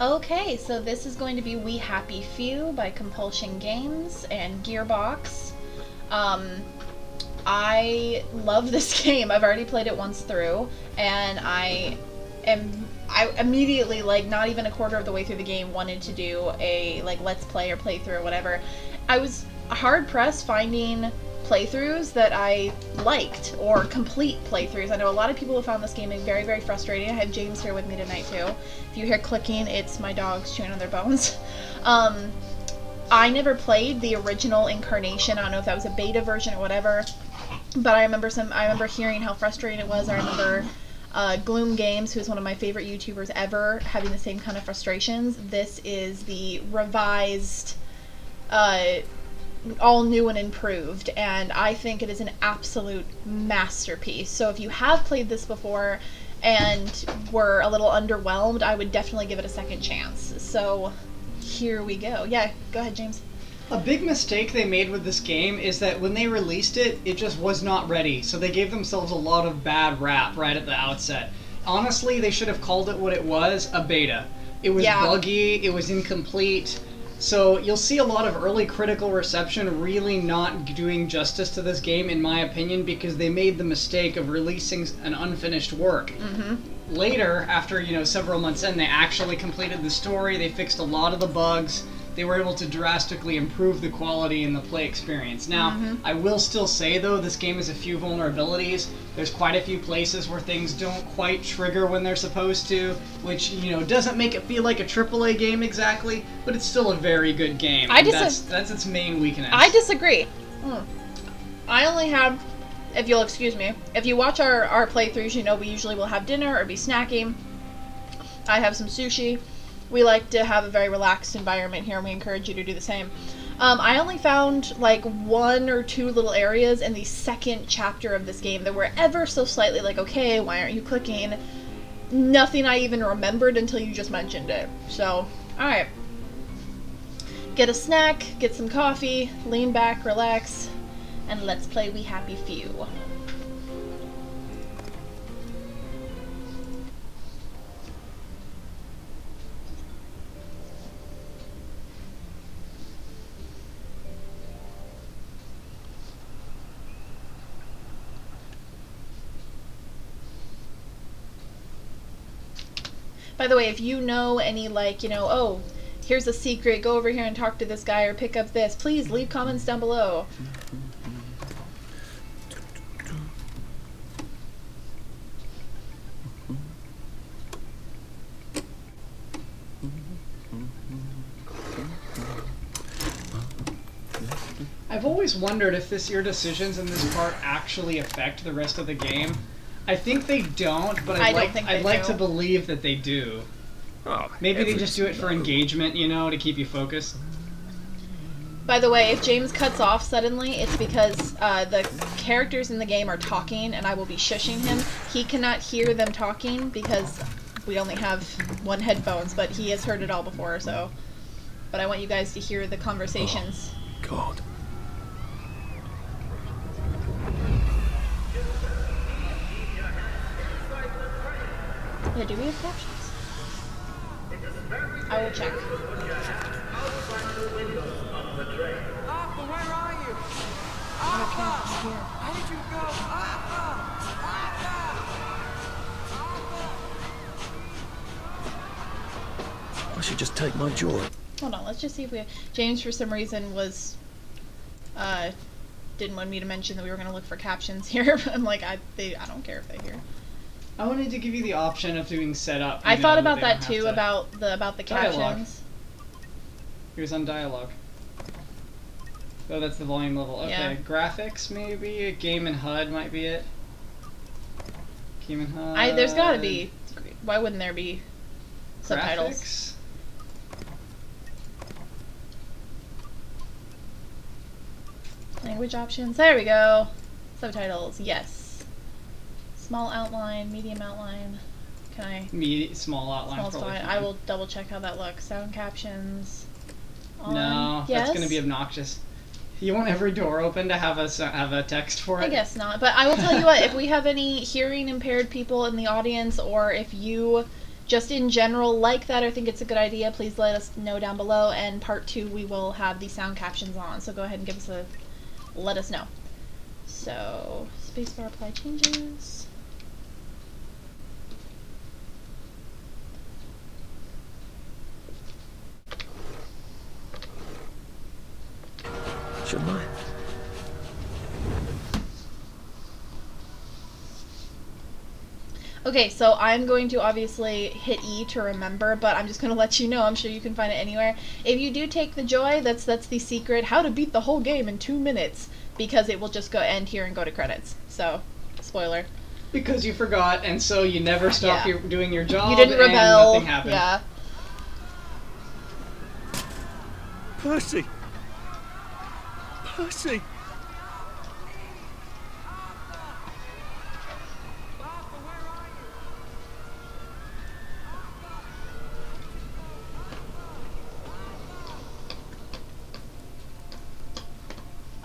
Okay, so this is going to be We Happy Few by Compulsion Games and Gearbox. Um, I love this game. I've already played it once through, and I immediately, like, not even a quarter of the way through the game, wanted to do a, like, let's play or playthrough or whatever. I was hard-pressed finding playthroughs that I liked, or complete playthroughs. I know a lot of people have found this game very, very frustrating. I have James here with me tonight, too. If you hear clicking, it's my dogs chewing on their bones. I never played the original incarnation. I don't know if that was a beta version or whatever, but I remember hearing how frustrating it was. I remember Gloom Games, who's one of my favorite YouTubers ever, having the same kind of frustrations. This is the revised, all new and improved, and I think it is an absolute masterpiece. So if you have played this before and were a little underwhelmed, I would definitely give it a second chance. So here we go. Yeah, go ahead, James. A big mistake they made with this game is that when they released it, it just was not ready, so they gave themselves a lot of bad rap right at the outset. Honestly, they should have called it what it was, a beta. It was buggy, it was incomplete, so you'll see a lot of early critical reception really not doing justice to this game, in my opinion, because they made the mistake of releasing an unfinished work. Later, after several months in, they actually completed the story, they fixed a lot of the bugs, they were able to drastically improve the quality and the play experience. Now, I will still say, though, this game has a few vulnerabilities. There's quite a few places where things don't quite trigger when they're supposed to, which, doesn't make it feel like a AAA game exactly, but it's still a very good game. That's its main weakness. I disagree. I only have, if you'll excuse me, if you watch our playthroughs, we usually will have dinner or be snacking. I have some sushi. We like to have a very relaxed environment here, and we encourage you to do the same. I only found like one or two little areas in the second chapter of this game that were ever so slightly like, okay, why aren't you clicking? Nothing I even remembered until you just mentioned it. So, alright. Get a snack, get some coffee, lean back, relax, and let's play We Happy Few. By the way, if you know any, oh, here's a secret, go over here and talk to this guy or pick up this, please leave comments down below. I've always wondered if your decisions in this part actually affect the rest of the game. I think they don't, but I'd like to believe that they do. Oh, maybe they just do it for engagement, to keep you focused. By the way, if James cuts off suddenly, it's because the characters in the game are talking, and I will be shushing him. He cannot hear them talking because we only have one headphones, but he has heard it all before, so. But I want you guys to hear the conversations. Oh, God. Yeah, do we have captions? I will check. Arthur, where are you? Arthur! How did you go? Arthur! I should just take my joy. Hold on, let's just see if we have... James, for some reason, didn't want me to mention that we were going to look for captions here. I'm like, I don't care if they hear. I wanted to give you the option of doing setup. I thought about that too, about the captions. Here's on dialogue. Oh, that's the volume level. Okay, yeah. Graphics maybe. Game and HUD might be it. Game and HUD. There's got to be. Why wouldn't there be subtitles? Graphics. Language options. There we go. Subtitles. Yes. Small outline, medium outline. Can I? Small outline. Small outline. I will double check how that looks. Sound captions. No, yes? That's going to be obnoxious. You want every door open to have a text for it? I guess not. But I will tell you what. If we have any hearing impaired people in the audience, or if you just in general like that or think it's a good idea, please let us know down below. And part 2, we will have the sound captions on, so go ahead and let us know. So, spacebar apply changes. Shouldn't I? Okay, so I'm going to obviously hit E to remember, but I'm just going to let you know, I'm sure you can find it anywhere. If you do take the joy, that's the secret, how to beat the whole game in 2 minutes, because it will just go end here and go to credits. So, spoiler. Because you forgot, and so you never stopped doing your job, You didn't rebel. and nothing happened. Yeah. Percy! Percy!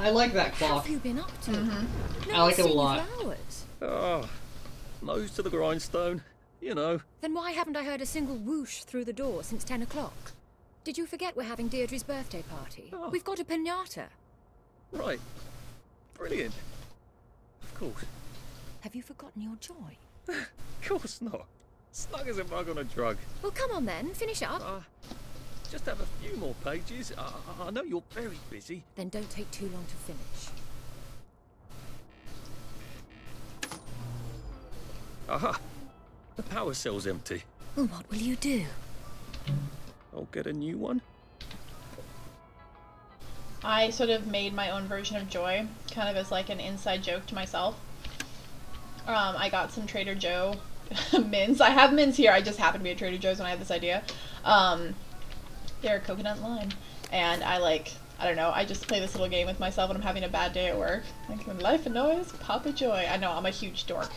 I like that What clock. have you been up to? Mm-hmm. I like it a lot. Flowers. Oh, nose to the grindstone, you know. Then why haven't I heard a single whoosh through the door since 10 o'clock? Did you forget we're having Deirdre's birthday party? Oh. We've got a piñata. Right. Brilliant. Of course. Have you forgotten your joy? Of course not. Snug as a bug on a drug. Well, come on then, finish up. Just have a few more pages. I know you're very busy. Then don't take too long to finish. Aha! The power cell's empty. Well, what will you do? I'll get a new one. I sort of made my own version of joy, kind of as like an inside joke to myself. I got some Trader Joe mints. I have mints here, I just happened to be at Trader Joe's when I had this idea. They're coconut and lime. And I don't know, I just play this little game with myself when I'm having a bad day at work. Like, when life annoys, pop a joy. I know, I'm a huge dork.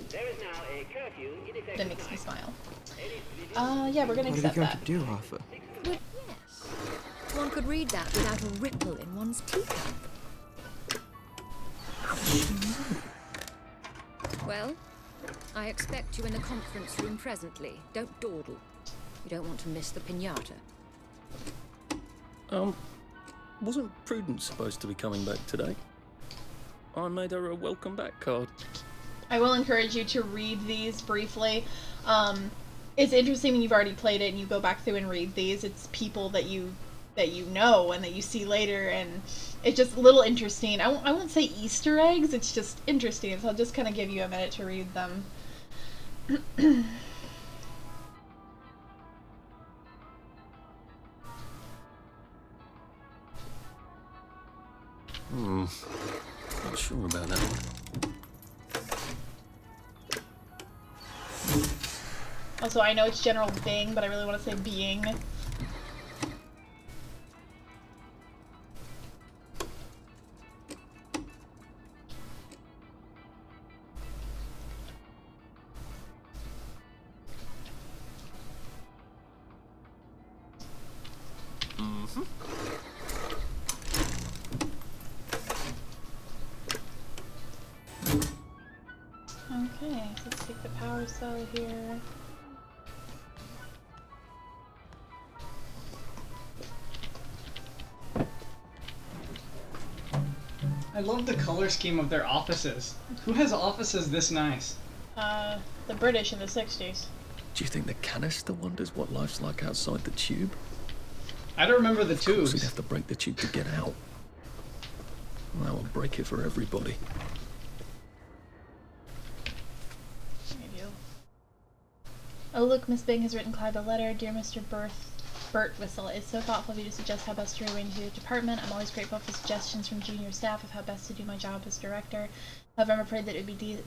There is now a curfew in effect. That makes me smile. Yeah, we're gonna What are accept we going that. to do, Arthur? Well, yes. One could read that without a ripple in one's teacup. Well, I expect you in the conference room presently. Don't dawdle. You don't want to miss the piñata. Wasn't Prudence supposed to be coming back today? I made her a welcome back card. I will encourage you to read these briefly. It's interesting when you've already played it and you go back through and read these. It's people that you know and that you see later, and it's just a little interesting. I won't say Easter eggs, it's just interesting, so I'll just kind of give you a minute to read them. Not sure about that one. Also, I know it's general Bing, but I really want to say being. Okay, so let's take the power cell here. I love the color scheme of their offices. Who has offices this nice? The British in the 60s. Do you think the canister wonders what life's like outside the tube? I don't remember the Of course, he'd tubes. have to break the tube to get out. Well, that would break it for everybody. Maybe. Oh look, Miss Bing has written Clive a letter. Dear Mr. Bert Whistle, it's so thoughtful of you to suggest how best to rearrange the department. I'm always grateful for suggestions from junior staff of how best to do my job as director. However, I'm afraid that it would be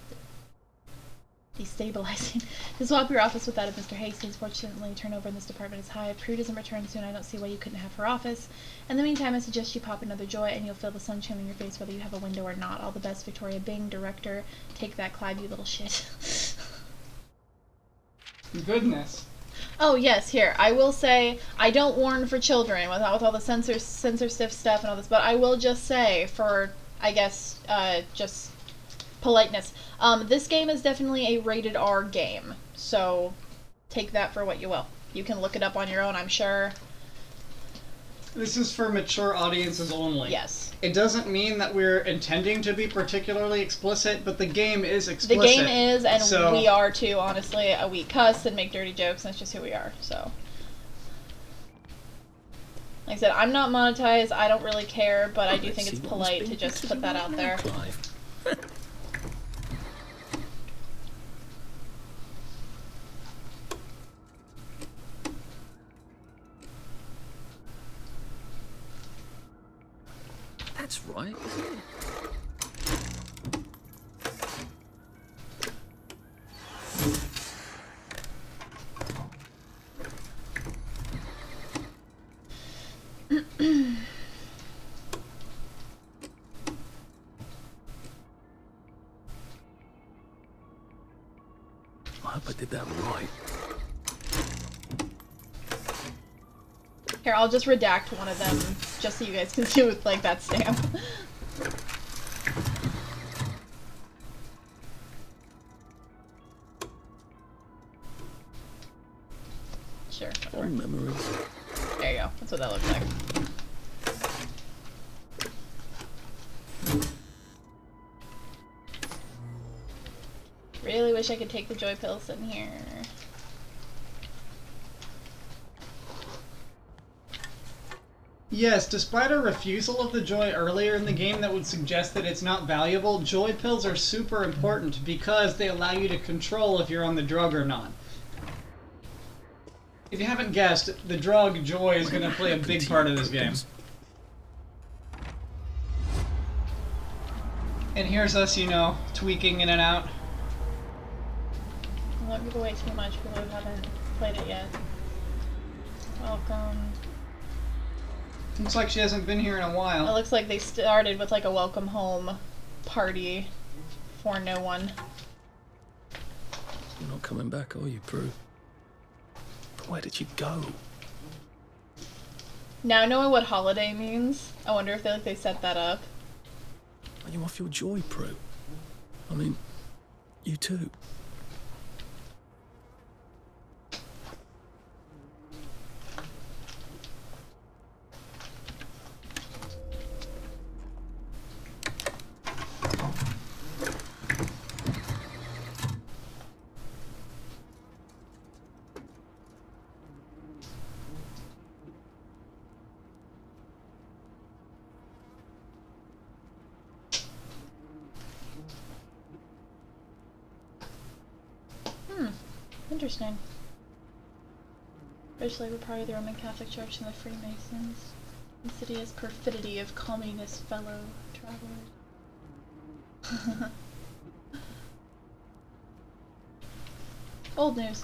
destabilizing to swap your office with that of Mr. Hastings. Fortunately, turnover in this department is high. If Prue doesn't return soon, I don't see why you couldn't have her office. In the meantime, I suggest you pop another joy and you'll feel the sunshine on your face whether you have a window or not. All the best, Victoria Bing, director. Take that, Clive, you little shit. Goodness. Oh yes, here, I will say, I don't warn for children with all the censor stiff stuff and all this, but I will just say, for, I guess, just Politeness. This game is definitely a rated R game, so take that for what you will. You can look it up on your own, I'm sure. This is for mature audiences only. Yes. It doesn't mean that we're intending to be particularly explicit, but the game is explicit. The game is, and so... we are too, honestly. We cuss and make dirty jokes, and that's just who we are, so. Like I said, I'm not monetized, I don't really care, but I do think it's polite to just put that out there. That's right, isn't it? I hope I did that right. Here, I'll just redact one of them, just so you guys can see with, like, that stamp. Sure, whatever. Memories. There you go, that's what that looks like. Really wish I could take the joy pills in here. Yes, despite a refusal of the joy earlier in the game that would suggest that it's not valuable, joy pills are super important because they allow you to control if you're on the drug or not. If you haven't guessed, the drug joy is going to play a big part of this game. And here's us, you know, tweaking in and out. Don't give away too much, people who haven't played it yet. Welcome. Looks like she hasn't been here in a It while. looks like they started with like a welcome home party for no one. You're not coming back, are you, Prue? Where did you go? Now knowing what holiday means, I wonder if they set that up. Are you off your joy, Prue? I mean, you too. Interesting. Originally were part of the Roman Catholic Church and the Freemasons. Insidious perfidy of communist fellow travelers. Old news.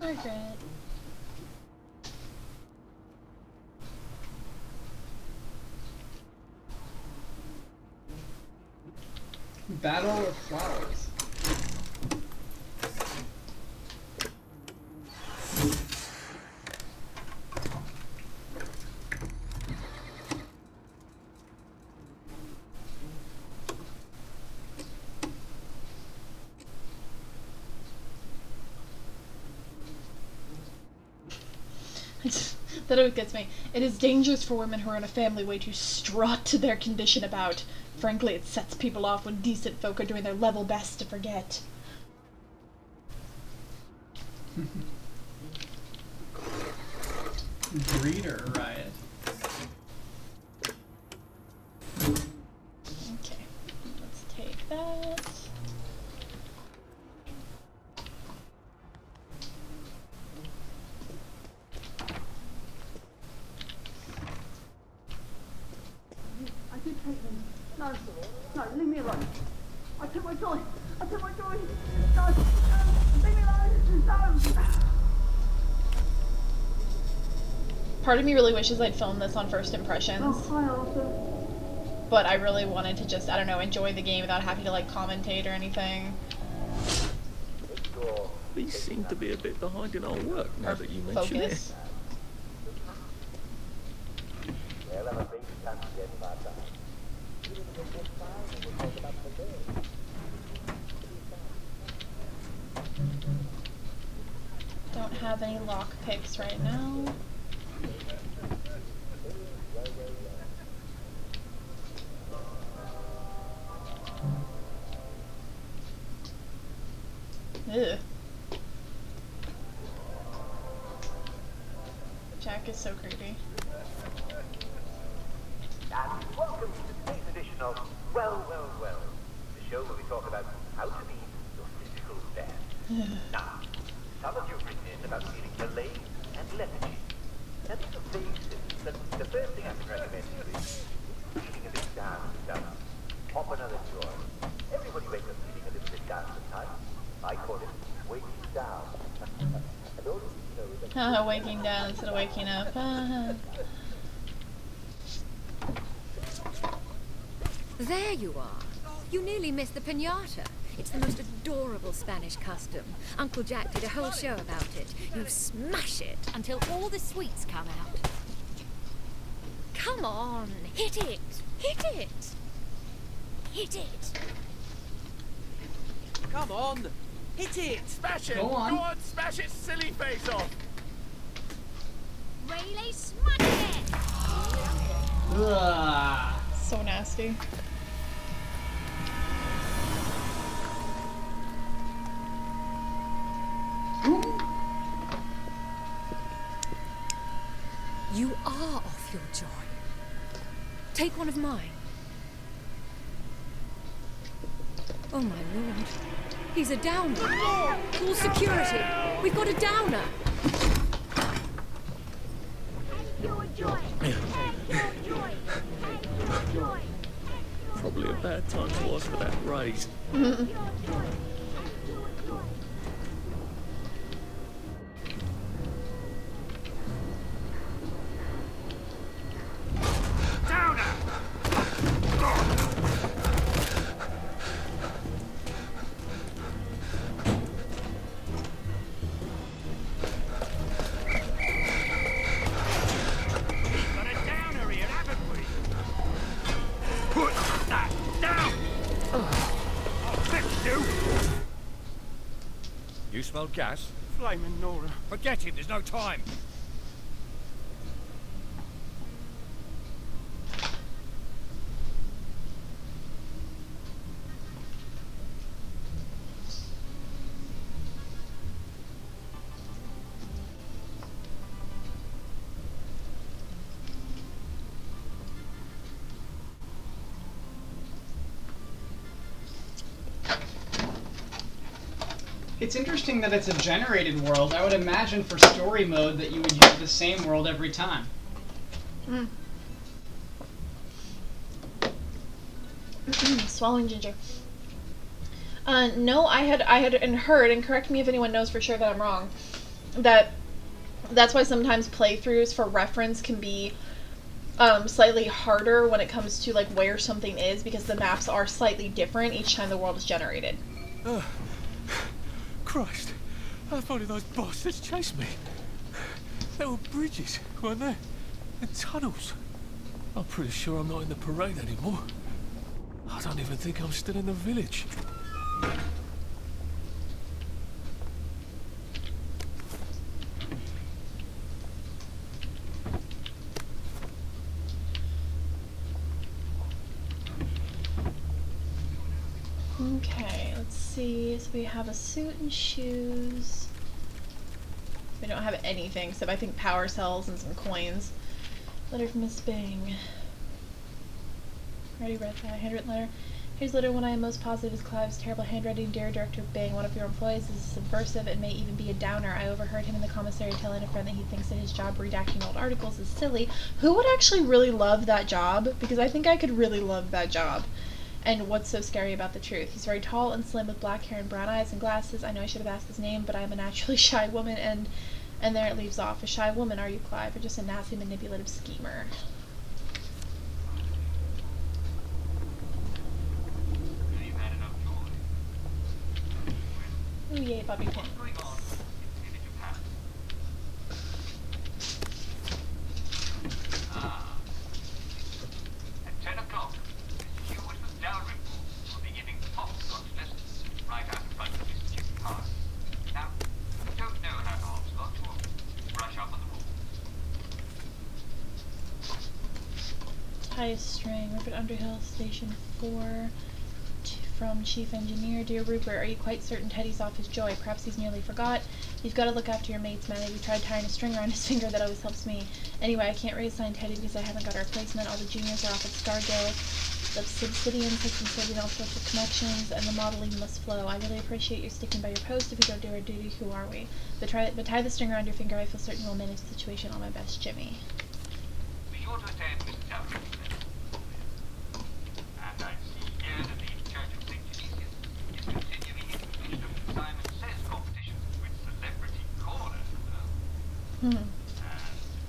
Margaret. Battle of Flowers. That always gets me. It is dangerous for women who are in a family way to strut their condition about. Frankly, it sets people off when decent folk are doing their level best to forget. Breeder riot. Okay, let's take that. No, no, leave me alone. I took my toy. I took my toy. No, no, leave me alone. No. Part of me really wishes I'd filmed this on First Impressions. Oh, hi, Arthur. But I really wanted to just, I don't know, enjoy the game without having to like commentate or anything. We seem to be a bit behind in our work now Or that you mention focus. Don't have any lock picks right now. Ugh. Jack is so creepy. And welcome to today's edition of Well, Well, Well, the show where we talk about how to be your physical best. Now, some of you have written in about feeling delayed and lethargy. Now, these are vague symptoms, and the first thing I can recommend to you is feeling a bit down and stuff. Pop another joy. Everybody wakes up feeling a little bit down sometimes. I call it waking down. And all you know is that Waking down instead of waking up. There you are. You nearly missed the piñata. It's the most adorable Spanish custom. Uncle Jack did a whole show about it. You smash it until all the sweets come out. Come on, hit it! Hit it! Hit it! Come on! Hit it! Smash it! Go on. Smash its silly face off! Really smash it! Ugh. So nasty. You are off your joy. Take one of mine. Oh my lord. He's a downer. Call security. We've got a downer. Probably a bad time to ask for that raise. You smell gas? Flaming Nora. Forget it, there's no time. It's interesting that it's a generated world. I would imagine for story mode that you would use the same world every time. Swallowing ginger. No, I had heard, and correct me if anyone knows for sure that I'm wrong, that's why sometimes playthroughs for reference can be slightly harder when it comes to like where something is, because the maps are slightly different each time the world is generated. Christ, I thought those bastards chased me. There were bridges, weren't there? And tunnels. I'm pretty sure I'm not in the parade anymore. I don't even think I'm still in the village. Okay, let's see. So we have a suit and shoes. We don't have anything except I think power cells and some coins. Letter from Miss Bing. Already read that. Handwritten letter. Here's later when I am most positive is Clive's terrible handwriting. Dear Director Bang, one of your employees is subversive and may even be a downer. I overheard him in the commissary telling a friend that he thinks that his job redacting old articles is silly. Who would actually really love that job? Because I think I could really love that job. And what's so scary about the truth? He's very tall and slim with black hair and brown eyes and glasses. I know I should have asked his name, but I am a naturally shy woman, and there it leaves off. A shy woman, are you, Clive, or just a nasty, manipulative schemer? Ooh, yay, Bobby Pins. At 10 o'clock, the steward was Dalrymple will be giving hopscotch lessons right out in front of his chicken party. Now, you don't know how to hopscotch or brush up on the rules. Tie a string. Rupert Underhill, Station 4. From Chief Engineer. Dear Rupert, are you quite certain Teddy's off his joy? Perhaps he's nearly forgot. You've got to look after your mates, Manny. We tried tying a string around his finger. That always helps me. Anyway, I can't reassign Teddy because I haven't got a replacement. All the juniors are off at Stargill. The Obsidians has been serving all sorts of connections, and the modeling must flow. I really appreciate you sticking by your post. If we don't do our duty, who are we? But tie the string around your finger. I feel certain we'll manage the situation on my best, Jimmy. Be sure to attend Mr. Dalrymple. And I see here that the Church of St. Genesius is continuing its tradition of Simon Says competition with Celebrity Caller. And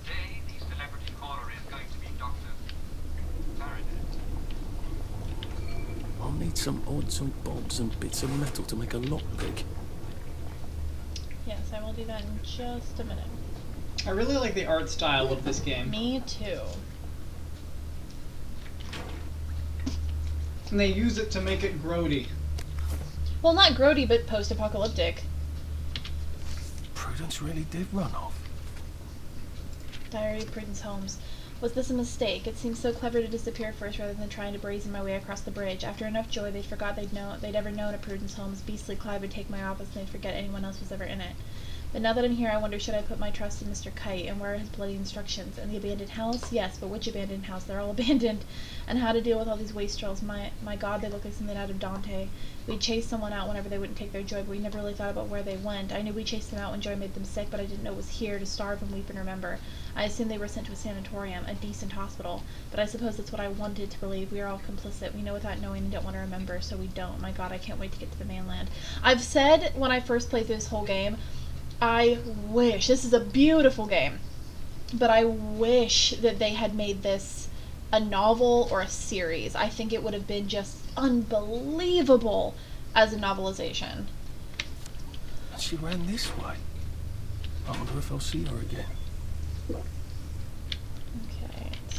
today, the Celebrity Caller is going to be Dr. Faraday. I'll need some odds and bobs and bits of metal to make a lockpick. Yes, I will do that in just a minute. I really like the art style of this game. Me too. And they use it to make it grody. Well, not grody, but post-apocalyptic. Prudence really did run off. Diary, Prudence Holmes. Was this a mistake? It seemed so clever to disappear first rather than trying to brazen my way across the bridge. After enough joy, they forgot they'd ever known a Prudence Holmes. Beastly Clive would take my office and they'd forget anyone else was ever in it. But now that I'm here, I wonder, should I put my trust in Mr. Kite, and where are his bloody instructions? And the abandoned house? Yes, but which abandoned house? They're all abandoned. And how to deal with all these wastrels. My God, they look like something out of Dante. We'd chase someone out whenever they wouldn't take their joy, but we never really thought about where they went. I knew we chased them out when joy made them sick, but I didn't know it was here to starve and weep and remember. I assumed they were sent to a sanatorium, a decent hospital. But I suppose that's what I wanted to believe. We are all complicit. We know without knowing and don't want to remember, so we don't. My God, I can't wait to get to the mainland. I've said when I first played through this whole game, I wish, this is a beautiful game, but I wish that they had made this a novel or a series. I think it would have been just unbelievable as a novelization. She ran this way. I wonder if I'll see her again. Okay,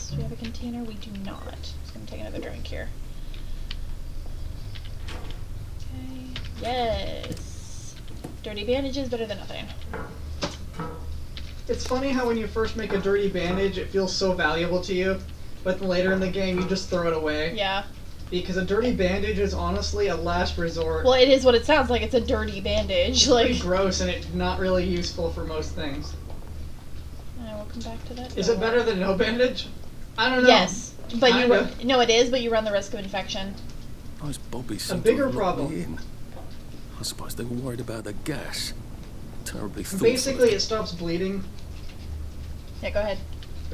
do we have a container? We do not. Just gonna take another drink here. Okay, yes. Dirty bandages, better than nothing. It's funny how when you first make a dirty bandage, it feels so valuable to you, but then later in the game, you just throw it away. Yeah. Because a dirty bandage is honestly a last resort. Well, it is what it sounds like. It's a dirty bandage. It's pretty gross, and it's not really useful for most things. I will come back to that. Is it better than no bandage? I don't know. Yes, but Kinda. no, it is, but you run the risk of infection. Nice Bobby A bigger problem. in. I suppose they were worried about the gas. Terribly thoughtful. Basically, it stops bleeding. Yeah, go ahead.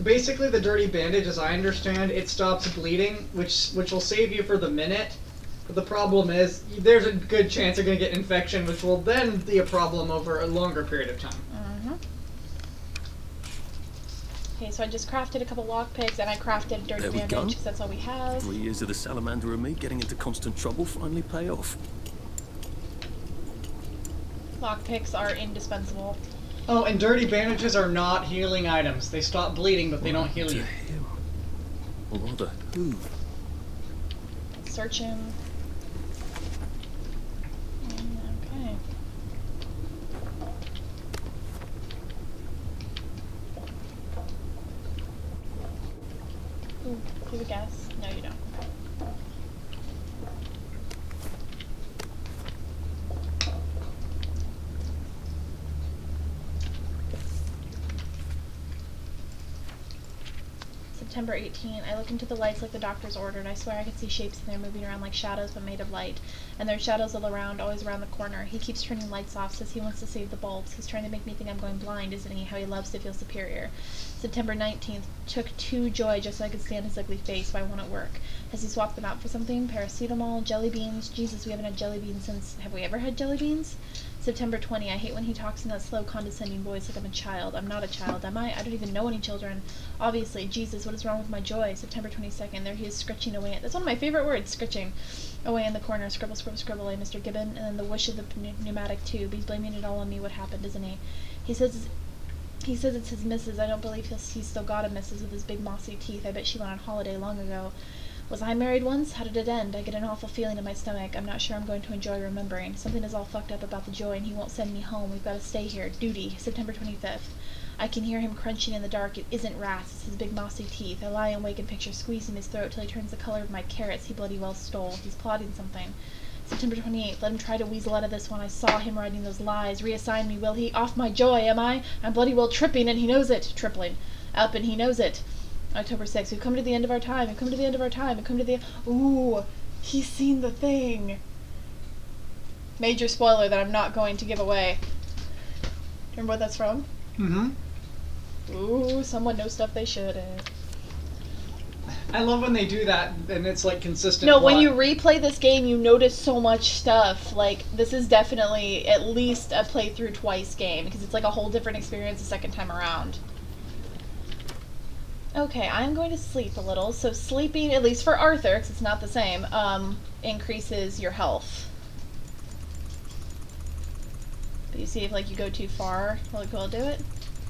Basically, the dirty bandage, as I understand, it stops bleeding, which will save you for the minute. But the problem is, there's a good chance you're going to get infection, which will then be a problem over a longer period of time. Okay, so I just crafted a couple lockpicks, and I crafted a dirty There we bandage, go. because that's all we have. 3 years of the salamander and me getting into constant trouble finally pay off. Lockpicks are indispensable. Oh, and dirty bandages are not healing items. They stop bleeding, but they don't heal you. Him. Or rather, who? Search him. Okay. Ooh, do you have a guess? No, you don't. September 18. I look into the lights like the doctors ordered. I swear I can see shapes in there moving around like shadows but made of light. And there's shadows all around, always around the corner. He keeps turning lights off, says he wants to save the bulbs. He's trying to make me think I'm going blind, isn't he? How he loves to feel superior. September 19th. Took 2 Joy just so I could stand his ugly face, but I won't at work. Has he swapped them out for something? Paracetamol, jelly beans. Jesus, we haven't had jelly beans since... Have we ever had jelly beans? September 20. I hate when he talks in that slow, condescending voice like I'm a child. I'm not a child, am I? I don't even know any children. Obviously. Jesus, what is wrong with my joy? September 22nd. There he is scritching away. That's one of my favorite words, scritching. Away in the corner. Scribble, scribble, scribble, Mr. Gibbon. And then the whoosh of the pneumatic tube. He's blaming it all on me. What happened, isn't he? He says it's his missus. I don't believe he's still got a missus with his big mossy teeth. I bet she went on holiday long ago. Was I married once? How did it end? I get an awful feeling in my stomach. I'm not sure I'm going to enjoy remembering. Something is all fucked up about the Joy, and he won't send me home. We've got to stay here. Duty. September 25th. I can hear him crunching in the dark. It isn't rats. It's his big mossy teeth. I lie and wake and picture squeezing his throat till he turns the color of my carrots he bloody well stole. He's plotting something. September 28th. Let him try to weasel out of this one. I saw him writing those lies. Reassign me, will he? Off my Joy, am I? I'm bloody well tripping, and he knows it. Tripling. Up, and he knows it. October 6th. We've come to the end of our time. We've come to the end of our time. We've come to the... Ooh, he's seen the thing. Major spoiler that I'm not going to give away. Do you remember what that's from? Mm-hmm. Ooh, someone knows stuff they shouldn't. I love when they do that, and it's like consistent. No, plot. when you replay this game, you notice so much stuff. Like, this is definitely at least a playthrough twice game, because it's like a whole different experience the second time around. Okay, I'm going to sleep a little. So sleeping, at least for Arthur, because it's not the same, increases your health. But you see if, like, you go too far, will it do it?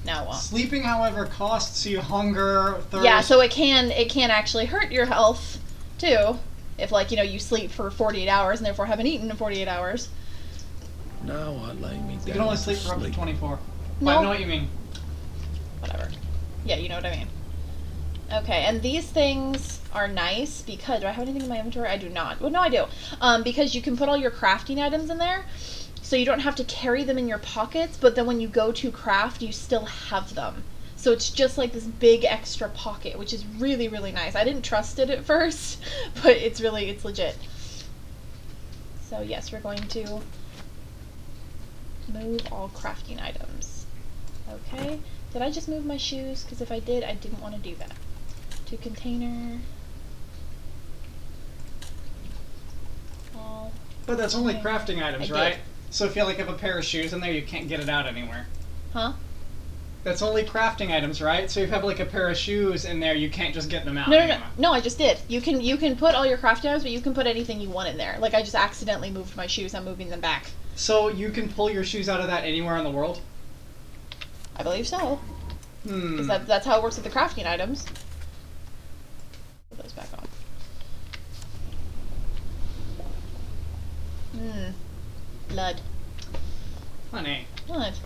No, it won't. Sleeping, however, costs you hunger, thirst. Yeah, so it can actually hurt your health, too. If, like, you know, you sleep for 48 hours and therefore haven't eaten in 48 hours. Now I lay me down. You can only sleep for up to 24. No. I know what you mean. Whatever. Yeah, you know what I mean. Okay, and these things are nice because... Do I have anything in my inventory? I do not. Well, no, I do. Because you can put all your crafting items in there, so you don't have to carry them in your pockets, but then when you go to craft, you still have them. So it's just like this big extra pocket, which is really, really nice. I didn't trust it at first, but it's legit. So yes, we're going to move all crafting items. Okay. Did I just move my shoes? Because if I did, I didn't want to do that. To container. All. But that's only crafting items, I right? did. So if you like have a pair of shoes in there, you can't get it out anywhere. Huh? That's only crafting items, right? So if you have like a pair of shoes in there, you can't just get them out. No, I just did. You can put all your crafting items, but you can put anything you want in there. Like I just accidentally moved my shoes, I'm moving them back. So you can pull your shoes out of that anywhere in the world? I believe so. Because that's how it works with the crafting items. Put those back on. Blood. Honey. What?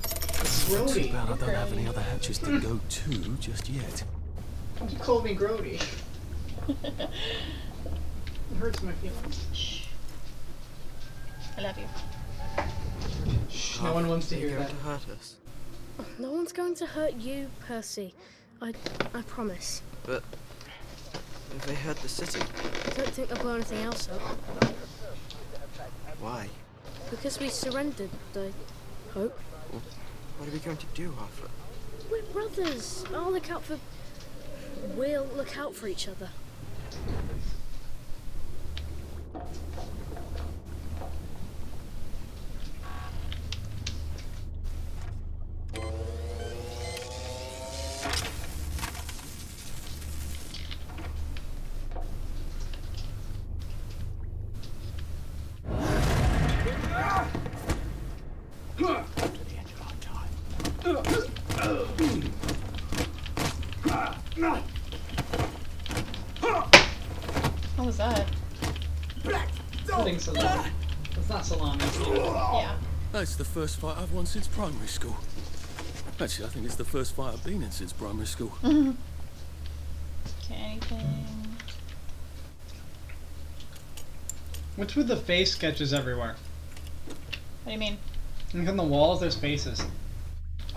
It's too bad I don't have any other hatches to go to just yet. You called me grody. It hurts my feelings. Shh. I love you. Shh, no one wants to hear that. To hurt us. No one's going to hurt you, Percy. I promise. But if they hurt the city? I don't think they'll blow anything else up. Why? Because we surrendered, I hope. Well, what are we going to do, Arthur? We're brothers. We'll look out for each other. What was that? Pudding salami. It's not salami. Yeah. That's the first fight I've won since primary school. Actually, I think it's the first fight I've been in since primary school. Okay, anything? What's with the face sketches everywhere? What do you mean? Look on the walls, there's faces.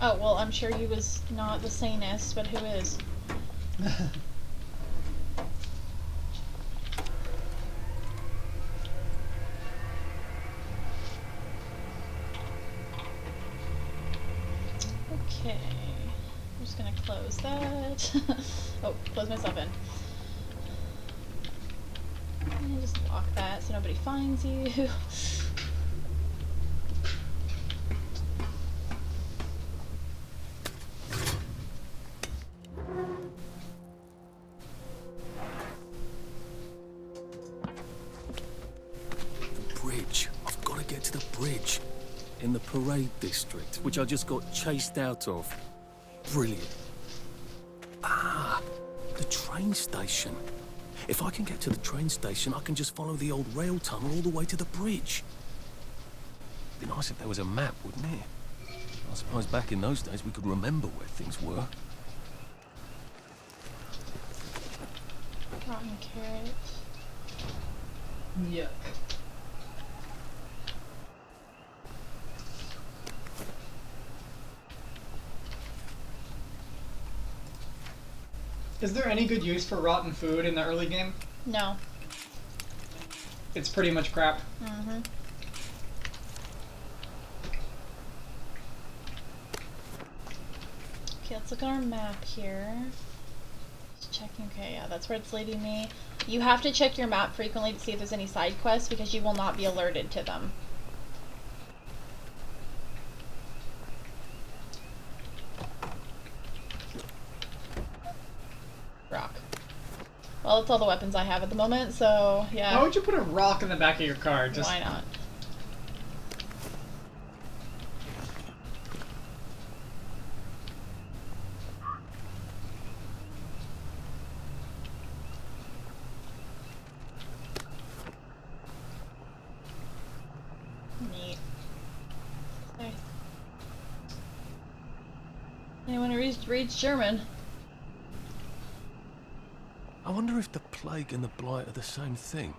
Oh, well, I'm sure he was not the sanest, but who is? Okay, I'm just gonna close that. Oh, close myself in. And just lock that so nobody finds you. Bridge. I've got to get to the bridge. In the parade district, which I just got chased out of. Brilliant. Ah, the train station. If I can get to the train station, I can just follow the old rail tunnel all the way to the bridge. Be nice if there was a map, wouldn't it? I suppose back in those days we could remember where things were. Rotten carrot. Yuck. Is there any good use for rotten food in the early game? No. It's pretty much crap. Mm-hmm. Okay, let's look at our map here. Just checking. Okay, yeah, that's where it's leading me. You have to check your map frequently to see if there's any side quests because you will not be alerted to them. Rock. Well, that's all the weapons I have at the moment, so yeah. Why would you put a rock in the back of your car? Just... Why not? Neat. Okay. Anyone who reads German? I wonder if the plague and the blight are the same thing.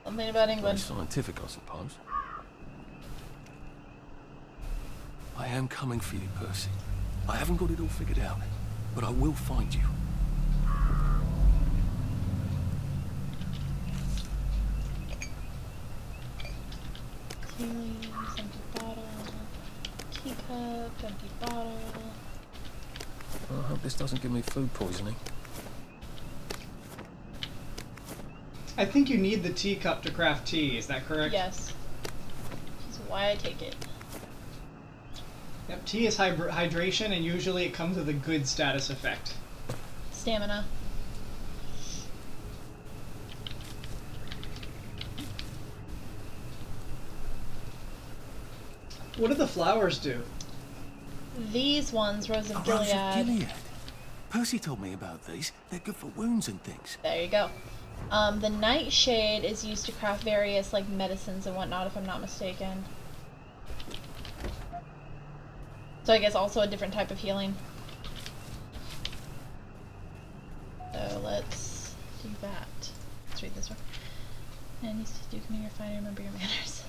Something about England. Very scientific, I suppose. I am coming for you, Percy. I haven't got it all figured out, but I will find you. Tea leaves, empty bottle, teacup, empty bottle. I hope this doesn't give me food poisoning. I think you need the teacup to craft tea, is that correct? Yes. Which is why I take it. Yep, tea is hydration, and usually it comes with a good status effect. Stamina. What do the flowers do? These ones, Rose of Oh, Gilead. Rose of Gilead. Percy told me about these. They're good for wounds and things. There you go. The nightshade is used to craft various like medicines and whatnot, if I'm not mistaken. So I guess also a different type of healing. So let's do that. Let's read this one. And you do come here, fine, remember your manners.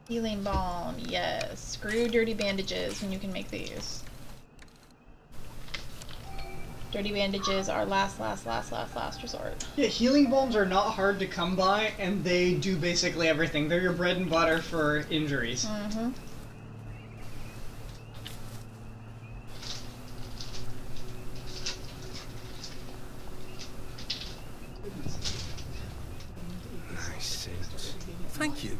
Healing balm, yes. Screw dirty bandages when you can make these. Dirty bandages are last resort. Yeah, healing balms are not hard to come by, and they do basically everything. They're your bread and butter for injuries. Mm-hmm. Thank you.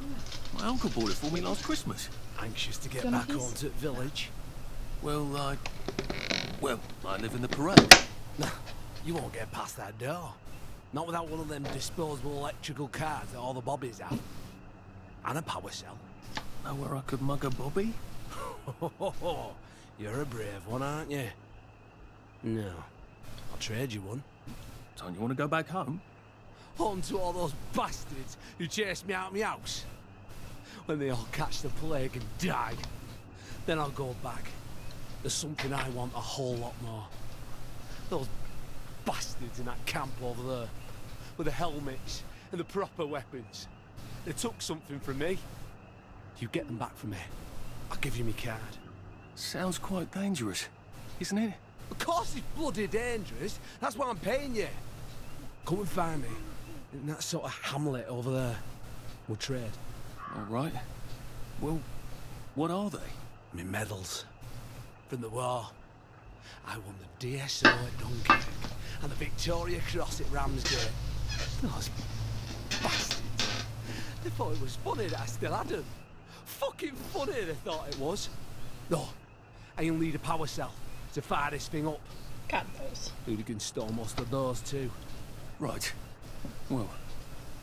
My uncle bought it for me last Christmas. Anxious to get Do you back want a piece? onto the village? Well, I live in the parade. You won't get past that door. Not without one of them disposable electrical cars that all the bobbies have. And a power cell. Know where I could mug a bobby? You're a brave one, aren't you? No. I'll trade you one. Don't you want to go back home? Home to all those bastards who chased me out of my house. When they all catch the plague and die, then I'll go back. There's something I want a whole lot more. Those bastards in that camp over there, with the helmets and the proper weapons. They took something from me. You get them back from me, I'll give you my card. Sounds quite dangerous, isn't it? Of course it's bloody dangerous. That's why I'm paying you. Come and find me in that sort of hamlet over there. We'll trade. All right. Well, what are they? Me medals. From the war. I won the DSO at Dunkirk and the Victoria Cross at Ramsgate. Those bastards. They thought it was funny that I still had them. Fucking funny they thought it was. No, I only need a power cell to fire this thing up. God knows. Hooligans stole most of those too. Right. Well,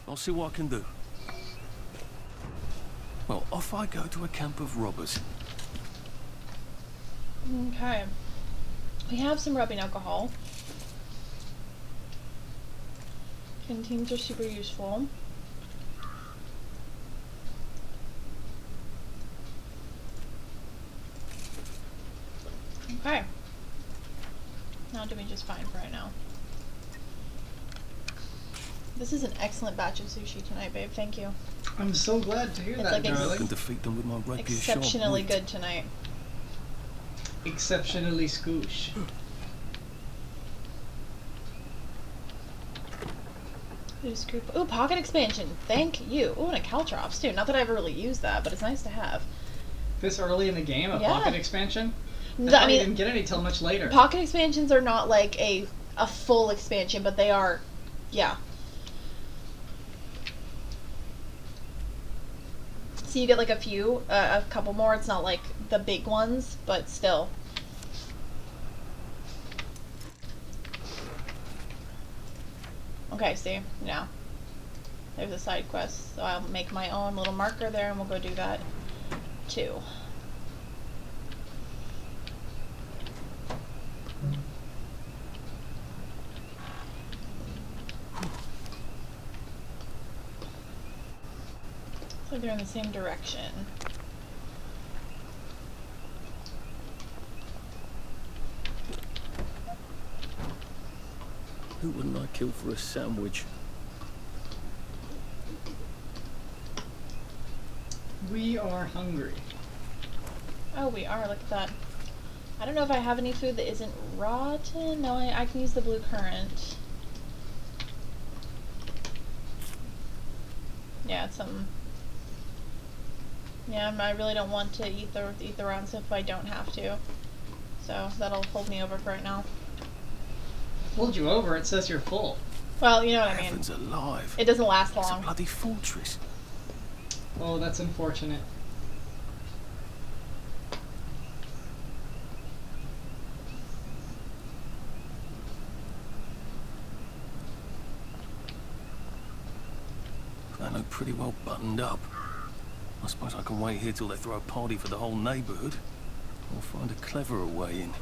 I'll see what I can do. Well, off I go to a camp of robbers. Okay. We have some rubbing alcohol. Canteens are super useful. Okay. Now doing just fine for right now. This is an excellent batch of sushi tonight, babe. Thank you. I'm so glad to hear It's that, like darling. I can defeat them with my rapier Exceptionally sharp wit. good tonight. Exceptionally scoosh. Ooh, pocket expansion. Thank you. Ooh, and a Caltrops too. Not that I've ever really used that, but it's nice to have. This early in the game, a Yeah. pocket expansion? I I thought mean, you didn't get any till much later. Pocket expansions are not like a full expansion, but they are, yeah. So you get like a couple more. It's not like the big ones, but still. Okay, see, now there's a side quest, so I'll make my own little marker there, and we'll go do that too. So they're in the same direction. Who wouldn't I kill for a sandwich? We are hungry. Oh, we are. Look at that. I don't know if I have any food that isn't rotten. No, I can use the blue currant. Yeah, it's something. Yeah, I really don't want to eat the rotten stuff if I don't have to. So that'll hold me over for right now. Hold you over, it says you're full. Well, you know what I mean. Heavens alive. It doesn't last It's a long. bloody fortress. Oh, that's unfortunate. They look pretty well buttoned up. I suppose I can wait here till they throw a party for the whole neighborhood. Or find a cleverer way in.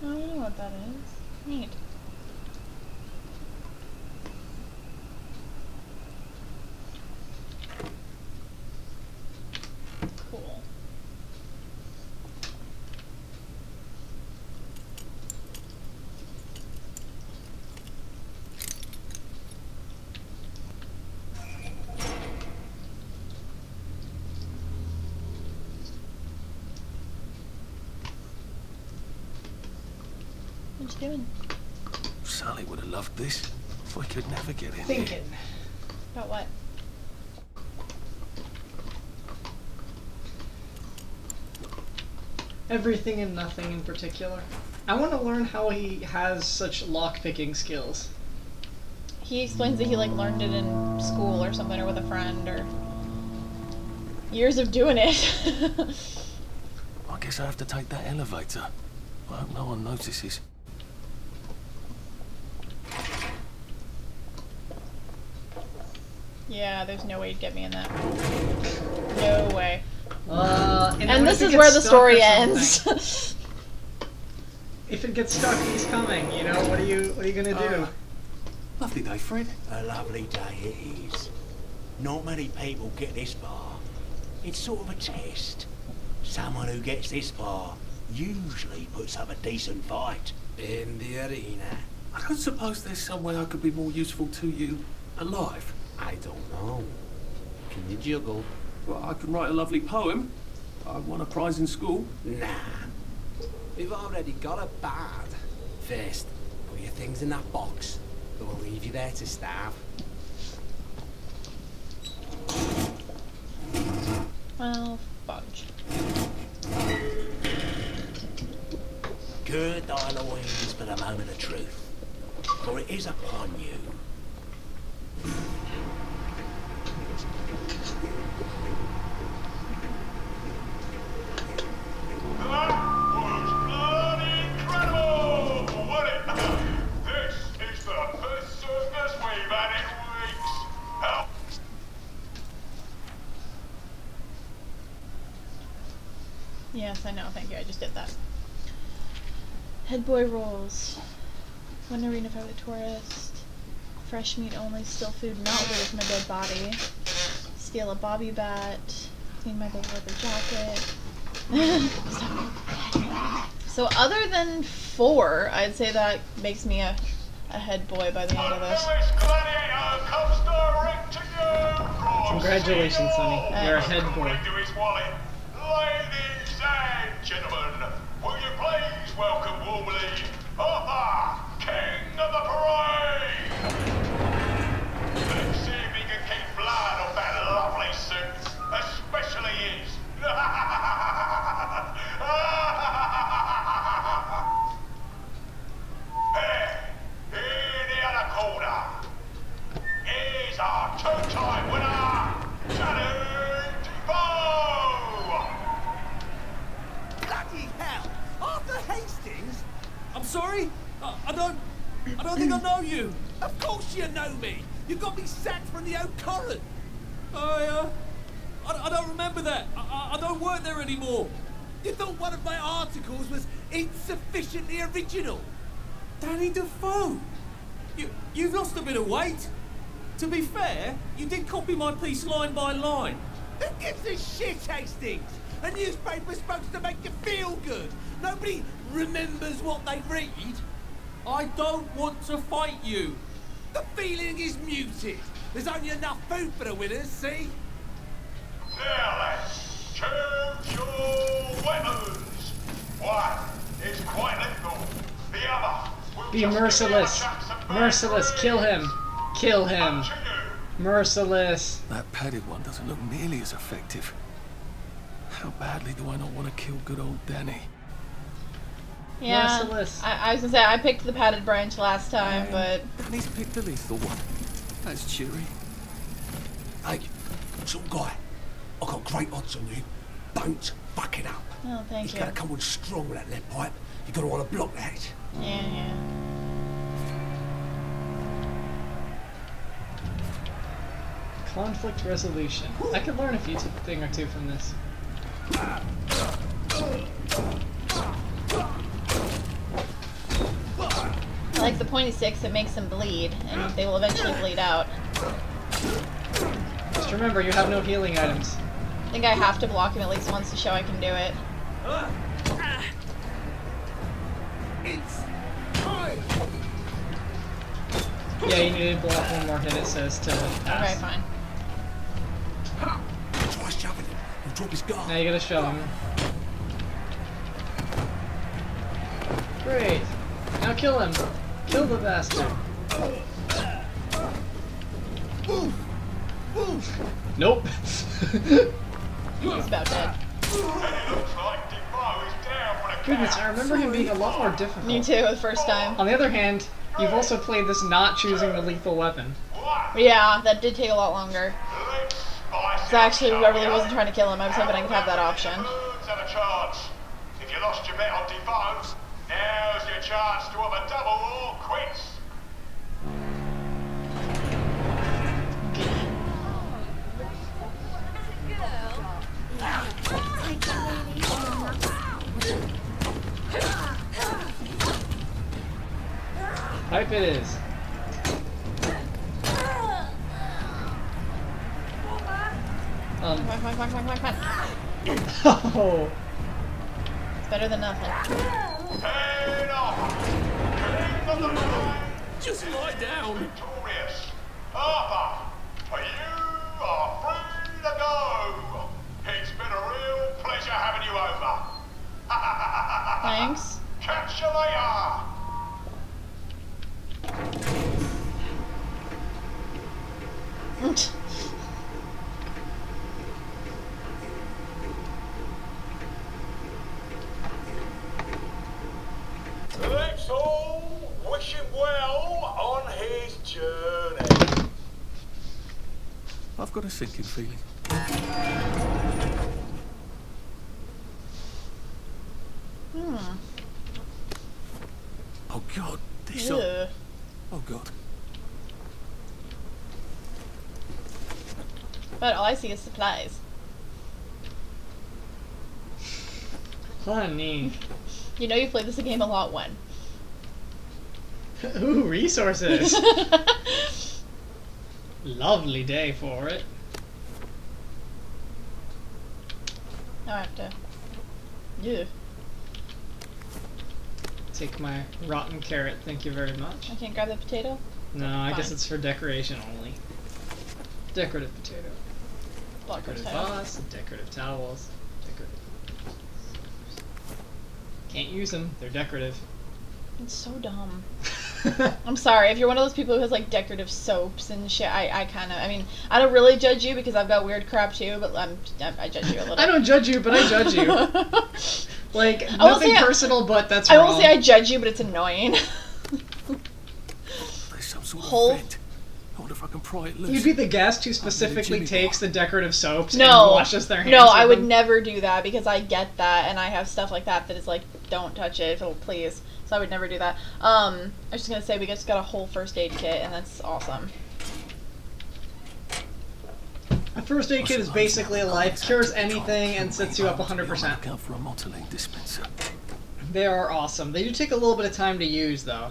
I don't know what that is. Neat. Cool. What you doing? Sally would have loved this. If we could never get in here. Thinking. About what? Everything and nothing in particular. I want to learn how he has such lockpicking skills. He explains that he like learned it in school or something, or with a friend, or years of doing it. I guess I have to take that elevator. I hope no one notices. Yeah, there's no way you'd get me in that. No way. And this is where the story ends. If it gets stuck, he's coming. You know, what are you gonna do? Lovely day, Fred. A lovely day it is. Not many people get this far. It's sort of a test. Someone who gets this far usually puts up a decent fight in the arena. I don't suppose there's some way I could be more useful to you alive. I don't know. Can you juggle? Well, I can write a lovely poem. I won a prize in school. Nah. We've already got a bard. First, put your things in that box. We'll leave you there to starve. Well, fudge. Gird thy loins for the moment of truth, for it is upon you. Yes, I know. Thank you. I just did that. Head boy rolls. One arena if I were a tourist. Fresh meat only. Still food not with my dead body. Steal a bobby bat. Clean my big leather jacket. So other than 4, I'd say that makes me a head boy by the end of this. Congratulations, Sonny. You're a head boy. Ladies and gentlemen, will you please welcome warmly Arthur, King of the Parade! Let's see if he can keep blood off that lovely suit, especially his. Hey, in the other corner is our two-time winner, Johnny Defoe! Bloody hell! Arthur Hastings? I'm sorry? I don't think I know you. Of course you know me. You got me sacked from the O'Corran. I don't remember that. I don't work there anymore. You thought one of my articles was insufficiently original? Danny Defoe? You've lost a bit of weight. To be fair, you did copy my piece line by line. Who gives a shit, Hastings? A newspaper's supposed to make you feel good. Nobody remembers what they read. I don't want to fight you. The feeling is muted. There's only enough food for the winners, see? Now lads, choose your weapons. One is quite lethal. The other will Be just merciless. give the chaps a Merciless. Kill him. Kill him. Merciless. That padded one doesn't look nearly as effective. How badly do I not want to kill good old Danny? Yeah, Merciless. I was gonna say I picked the padded branch last time, but Danny's picked the lethal one. That's cheery. Hey, some guy, I've got great odds on you. Don't fuck it up. oh, thank You you. gotta come on strong with that lead pipe. You gotta want to block that. Yeah. Conflict resolution. I could learn a thing or two from this. I like the pointy sticks. It makes them bleed, and they will eventually bleed out. Just remember, you have no healing items. I think I have to block him at least once to show I can do it. Yeah, you need to block one more hit, it says, to pass. Okay, fine. Try shoving him. He'll drop his guard. Now you gotta shove him. Great. Now kill him. Kill the bastard. Nope. He's about dead. Goodness, I remember him being a lot more difficult. Me too, the first time. On the other hand, you've also played this not choosing the lethal weapon. Yeah, that did take a lot longer. Because actually, I really wasn't trying to kill him. I was hoping I could have that option. Have a chance. If you lost your bet on Defoe, now's your chance to have a double or quits. Pipe it is. Come on. Oh. Better than nothing. Head off! King of the parade! Just lie down. Victorious! Arthur! You are free to go! It's been a real pleasure having you over. Thanks. Catch you later! Let's all wish him well on his journey. I've got a sinking feeling. Oh God, this. Ugh. Oh God. But all I see is supplies. Honey. You know you played this game a lot when? Ooh, resources. Lovely day for it. Now I have to. Yeah. Take my rotten carrot, thank you very much. I can't grab the potato? No, I guess Fine. it's for decoration only. Decorative potato. Block Decorative potato. vase, decorative towels, decorative. Can't use them, they're decorative. It's so dumb. I'm sorry, if you're one of those people who has like decorative soaps and shit, I kind of, I mean, I don't really judge you because I've got weird crap too, but I judge you a little. I don't judge you, but I judge you. Like, I won't nothing say personal, but that's I wrong. won't say I judge you, but it's annoying. There's some sort Whole- of vent. I wonder if I can pry it loose. You'd be the guest who specifically takes the decorative soaps and No, washes their hands no, with I would them. never do that because I get that, and I have stuff like that that is like, don't touch it, if it'll please. So I would never do that. I was just gonna say we just got a whole first aid kit, and that's awesome. A first aid kit is basically a life, cures anything, and sets you up 100%. Look out for a Motoline dispenser. They are awesome. They do take a little bit of time to use, though.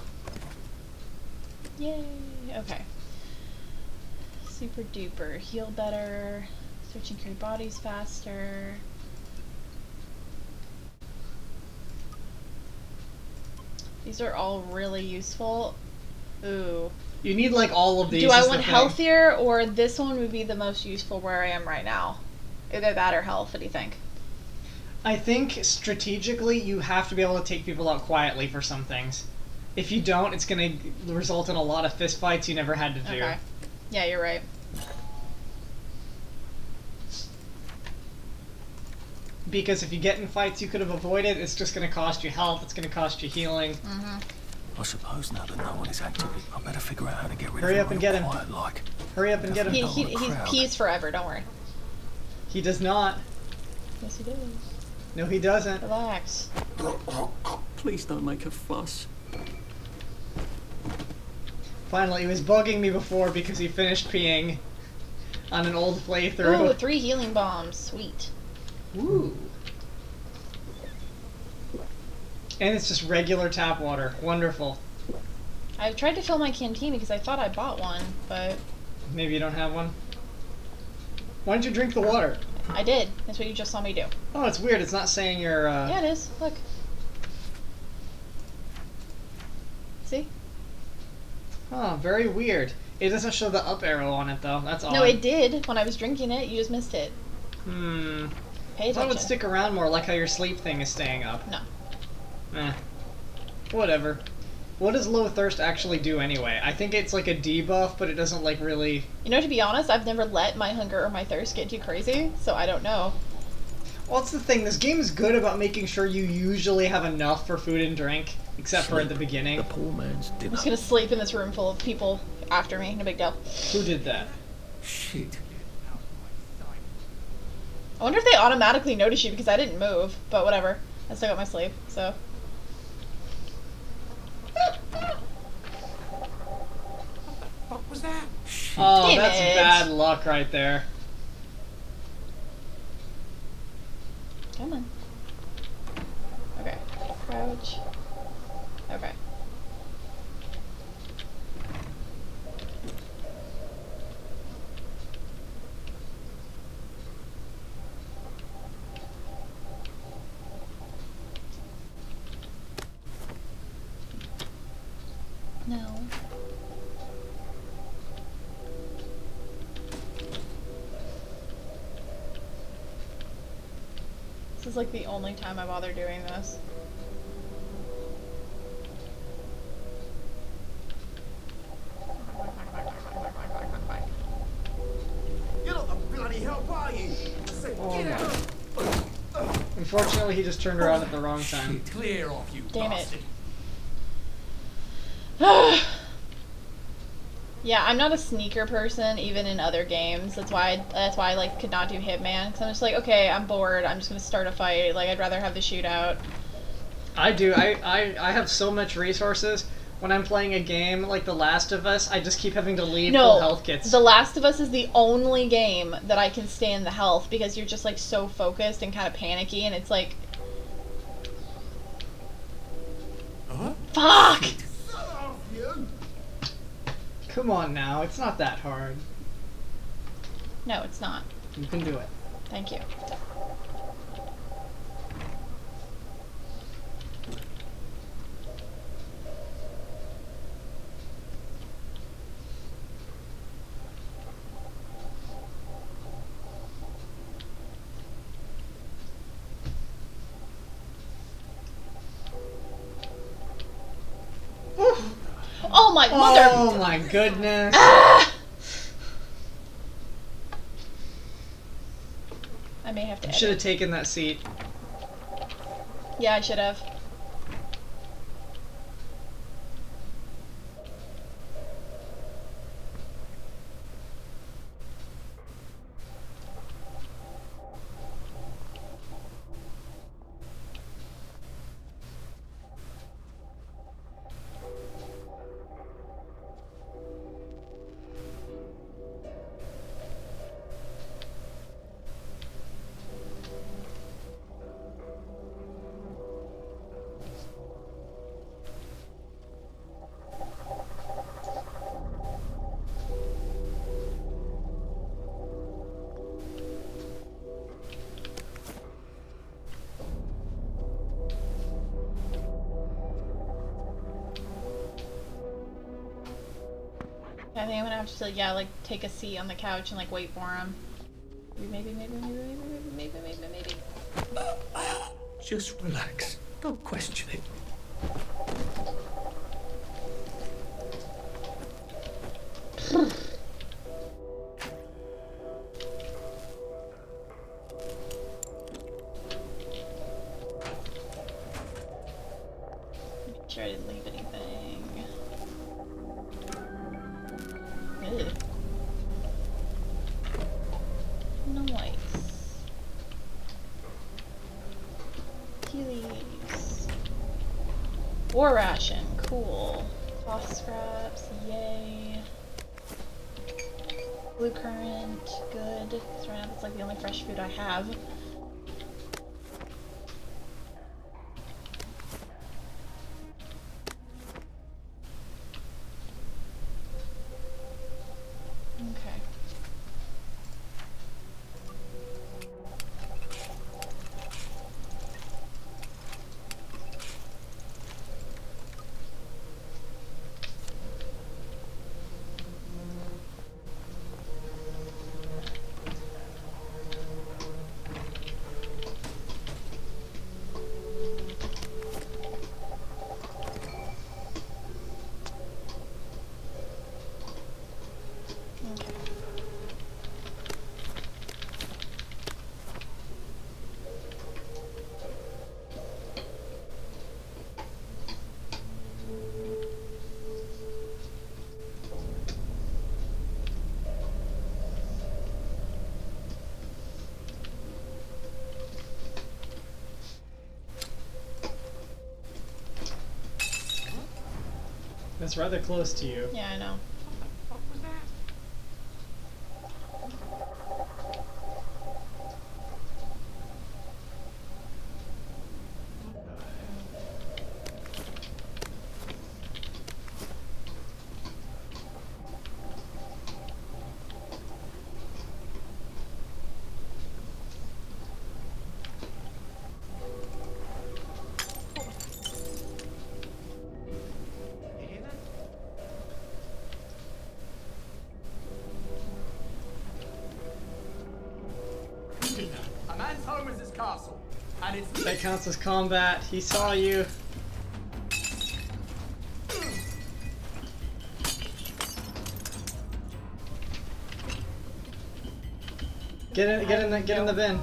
Yay. Okay. Super duper. Heal better. Search and carry bodies faster. These are all really useful. Ooh. You need, like, all of these. Do I is the want thing. healthier, or this one would be the most useful where I am right now? Either that or health. What do you think? I think, strategically, you have to be able to take people out quietly for some things. If you don't, it's going to result in a lot of fistfights you never had to do. Okay. Yeah, you're right. Because if you get in fights you could have avoided, it's just going to cost you health, it's going to cost you healing. Mm-hmm. I suppose now that no one is active, I better figure out how to get rid Hurry of up him and get real him. quiet like. Hurry up and get him. He pees forever, don't worry. He does not. Yes, he does. No, he doesn't. Relax. Please don't make a fuss. Finally, he was bugging me before because he finished peeing on an old playthrough. Ooh, 3 healing bombs. Sweet. Ooh. And it's just regular tap water. Wonderful. I tried to fill my canteen because I thought I bought one, but Maybe you don't have one? Why don't you drink the water? I did. That's what you just saw me do. Oh, it's weird. It's not saying you're, Yeah, it is. Look. See? Oh, very weird. It doesn't show the up arrow on it, though. That's odd. No, it did when I was drinking it. You just missed it. Pay Pay I thought it attention. would stick around more, like how your sleep thing is staying up. No. Eh. Whatever. What does low thirst actually do anyway? I think it's like a debuff, but it doesn't like really... You know, to be honest, I've never let my hunger or my thirst get too crazy, so I don't know. Well, that's the thing. This game is good about making sure you usually have enough for food and drink, except for at the beginning. The poor man's I'm dinner. just gonna sleep in this room full of people after me. No big deal. Who did that? Shit. I wonder if they automatically notice you because I didn't move, but whatever. I still got my sleep, so. What was that? Oh, Damn that's it. bad luck right there. Come on. Okay. Crouch. Okay. like the only time I bother doing this. You're not the bloody help, are you? I said, get out! Unfortunately, he just turned around at the wrong time. Clear off, you Damn it. bastard. Yeah, I'm not a sneaker person, even in other games. That's why I like could not do Hitman. Cause I'm just like, okay, I'm bored. I'm just gonna start a fight. Like, I'd rather have the shootout. I do. I have so much resources. When I'm playing a game like The Last of Us, I just keep having to leave full health kits. The Last of Us is the only game that I can stand the health because you're just like so focused and kind of panicky, and it's like, fuck! Come on now, it's not that hard. No, it's not. You can do it. Thank you. Oh my mother! Oh my goodness! Ah! I may have to. You should have taken that seat. Yeah, I should have. I think I'm gonna have to, yeah, like, take a seat on the couch and, like, wait for him. Maybe. Just relax. Don't question it. Make sure I didn't leave anything. Ew. Nice. Heelys. War ration, cool. Cloth scraps, yay. Blue currant, good. Because right now that's like the only fresh food I have. Okay. That's rather close to you. Yeah, I know. A man's home is his castle. And it's That counts as combat. He saw you. Get in the bin.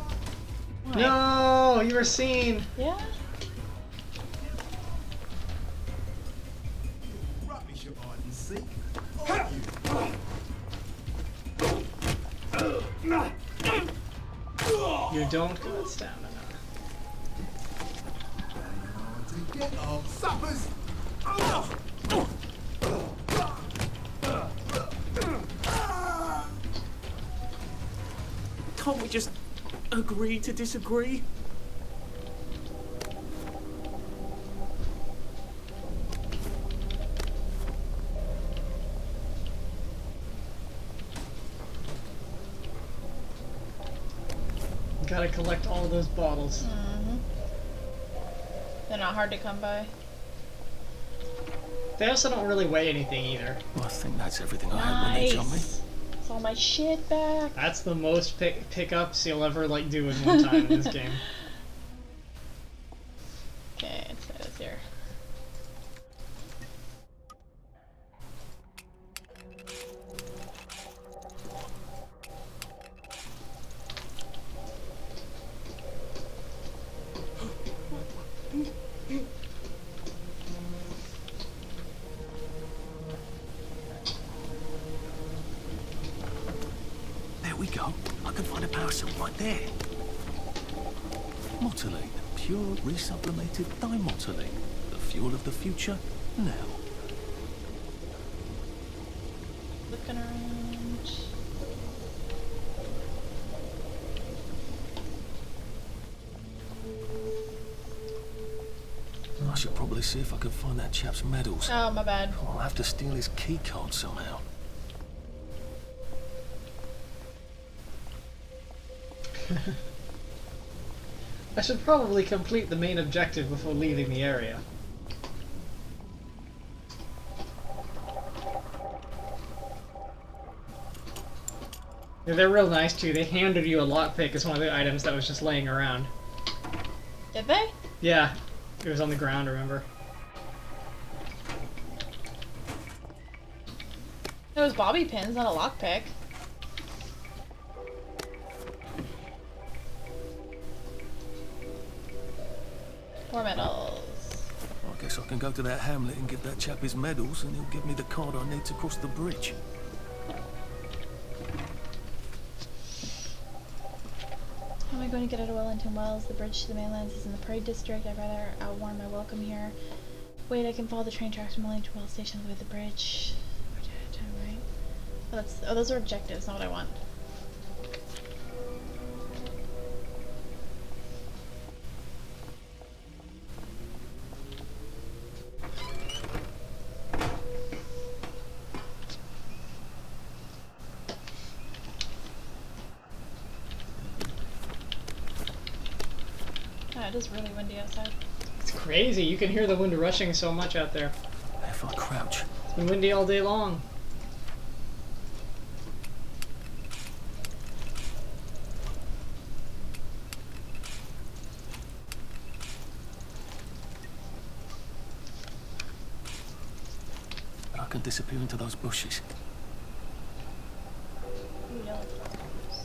Why? No, you were seen. Yeah. rubbish at hide and seek. You don't got stamina. Get off, suppers! Can't we just agree to disagree? Gotta collect all those bottles. Mm-hmm. They're not hard to come by. They also don't really weigh anything either. Well, I think that's everything I had when they jumped me. It's all my shit back. That's the most pickups you'll ever like do in one time in this game. Okay, it says here. There we go. I can find a power cell right there. Motoline, pure resublimated dimotylene. The fuel of the future, now. Looking around. I should probably see if I can find that chap's medals. Oh, my bad. I'll have to steal his key card somehow. I should probably complete the main objective before leaving the area. Yeah, they're real nice too. They handed you a lockpick as one of the items that was just laying around. Did they? Yeah, it was on the ground, remember? It was bobby pins, not a lockpick. More medals. I guess I can go to that hamlet and give that chap his medals, and he'll give me the card I need to cross the bridge. How am I going to get out of Wellington Wells? The bridge to the mainland is in the Parade District. I'd rather outwarn my welcome here. Wait, I can follow the train tracks from Wellington Wells Station all the way to the bridge. Right. Oh, those are objectives, not what I want. It is really windy outside. It's crazy. You can hear the wind rushing so much out there. If I crouch. It's been windy all day long. I can disappear into those bushes. Ooh, yellow flowers.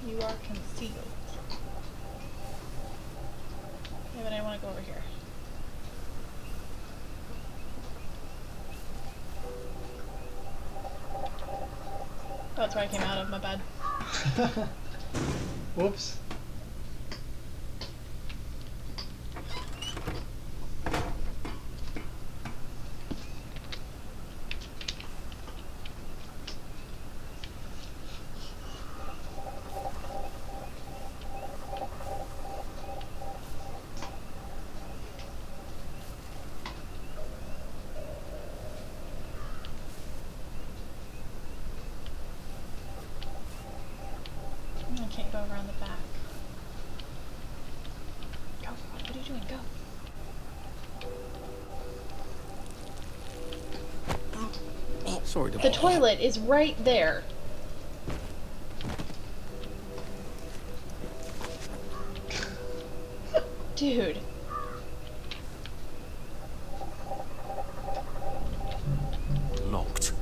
You are concealed. Yeah, but I want to go over here. Oh, that's where I came out of, my bad. Whoops. I can't go around the back. Go, what are you doing? Go. Sorry to The toilet is right there. Dude. Locked.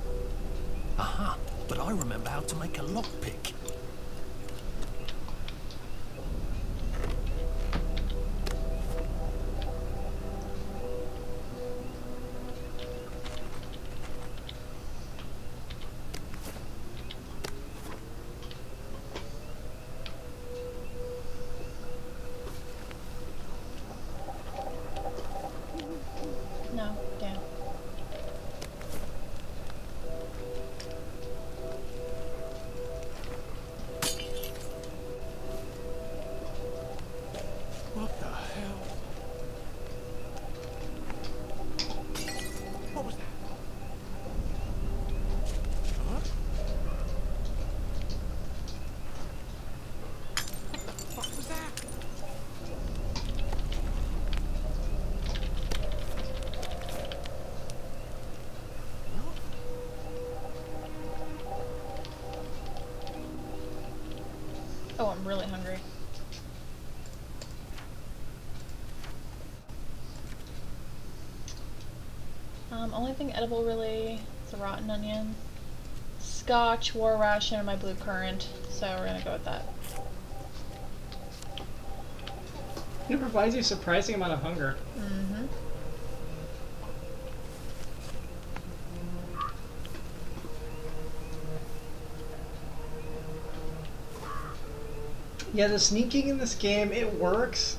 Aha, but I remember how to make a lockpick. No, damn. What the hell? What was that? Huh? What was that? Oh, I'm really hungry. Only thing edible really is a rotten onion. Scotch, war ration, and my blue currant. So we're gonna go with that. It provides you a surprising amount of hunger. Mm-hmm. Yeah, the sneaking in this game, it works.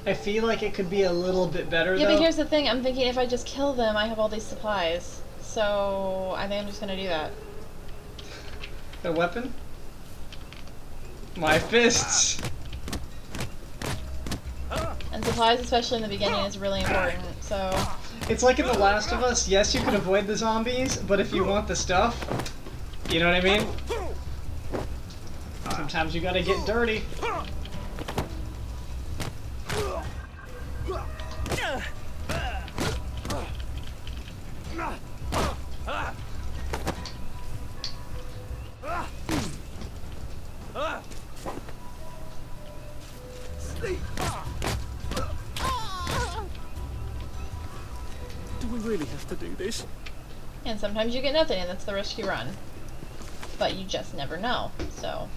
I feel like it could be a little bit better, Yeah, though. but here's the thing. I'm thinking if I just kill them, I have all these supplies. So I think I'm just gonna do that. The weapon? My fists! And supplies, especially in the beginning, is really important. So It's like in The Last of Us. Yes, you can avoid the zombies, but if you want the stuff, you know what I mean? Sometimes you gotta get dirty. Do we really have to do this? and sometimes you get nothing, and that's the risk you run. But you just never know. So.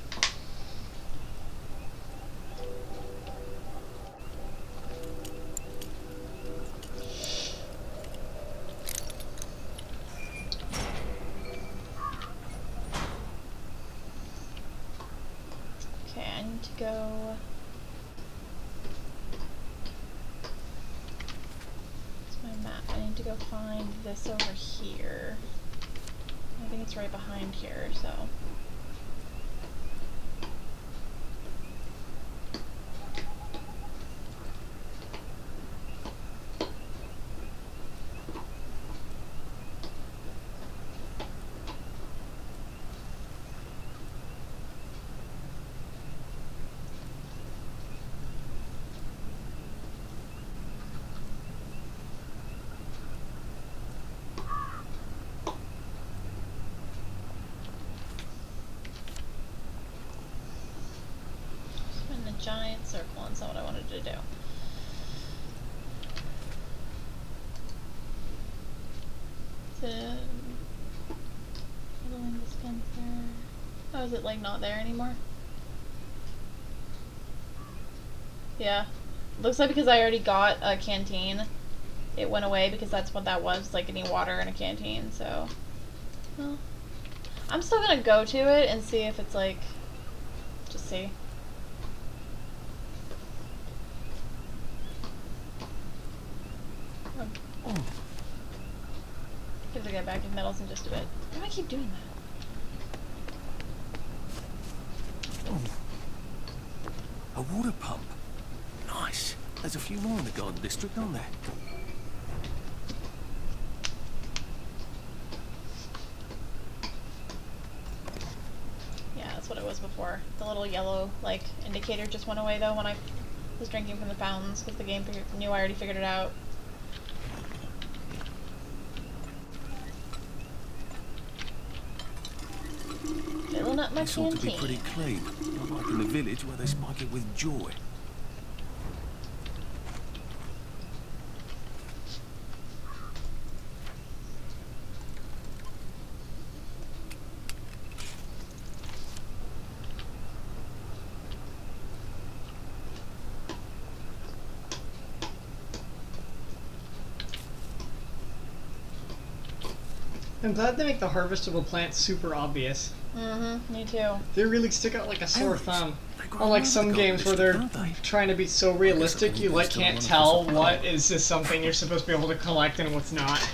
Okay, I need to go. Where's my map? I need to go find this over here. I think it's right behind here, so. Spin a giant circle, and that's what I wanted to do. Filling dispenser. Oh, is it like not there anymore? Yeah. Looks like because I already got a canteen, it went away because that's what that was, like getting water in a canteen, so. Well, I'm still gonna go to it and see if it's like, just see. Oh. Give the guy back his medals in just a bit. Why do I keep doing that? A water pump. Nice. There's a few more in the garden district, aren't there? Yeah, that's what it was before. The little yellow, like, indicator just went away, though, when I was drinking from the fountains, because the game knew I already figured it out. filling up my This ought to be canteen. pretty clean. Not like in the village where they spike it with joy. I'm glad they make the harvestable plants super obvious. Mm-hmm, me too. They really stick out like a sore Elves. thumb. They grow Unlike around some the games where garden they're district, don't they? trying to be so realistic you like still can't wanna tell put some what color. is just something you're supposed to be able to collect and what's not.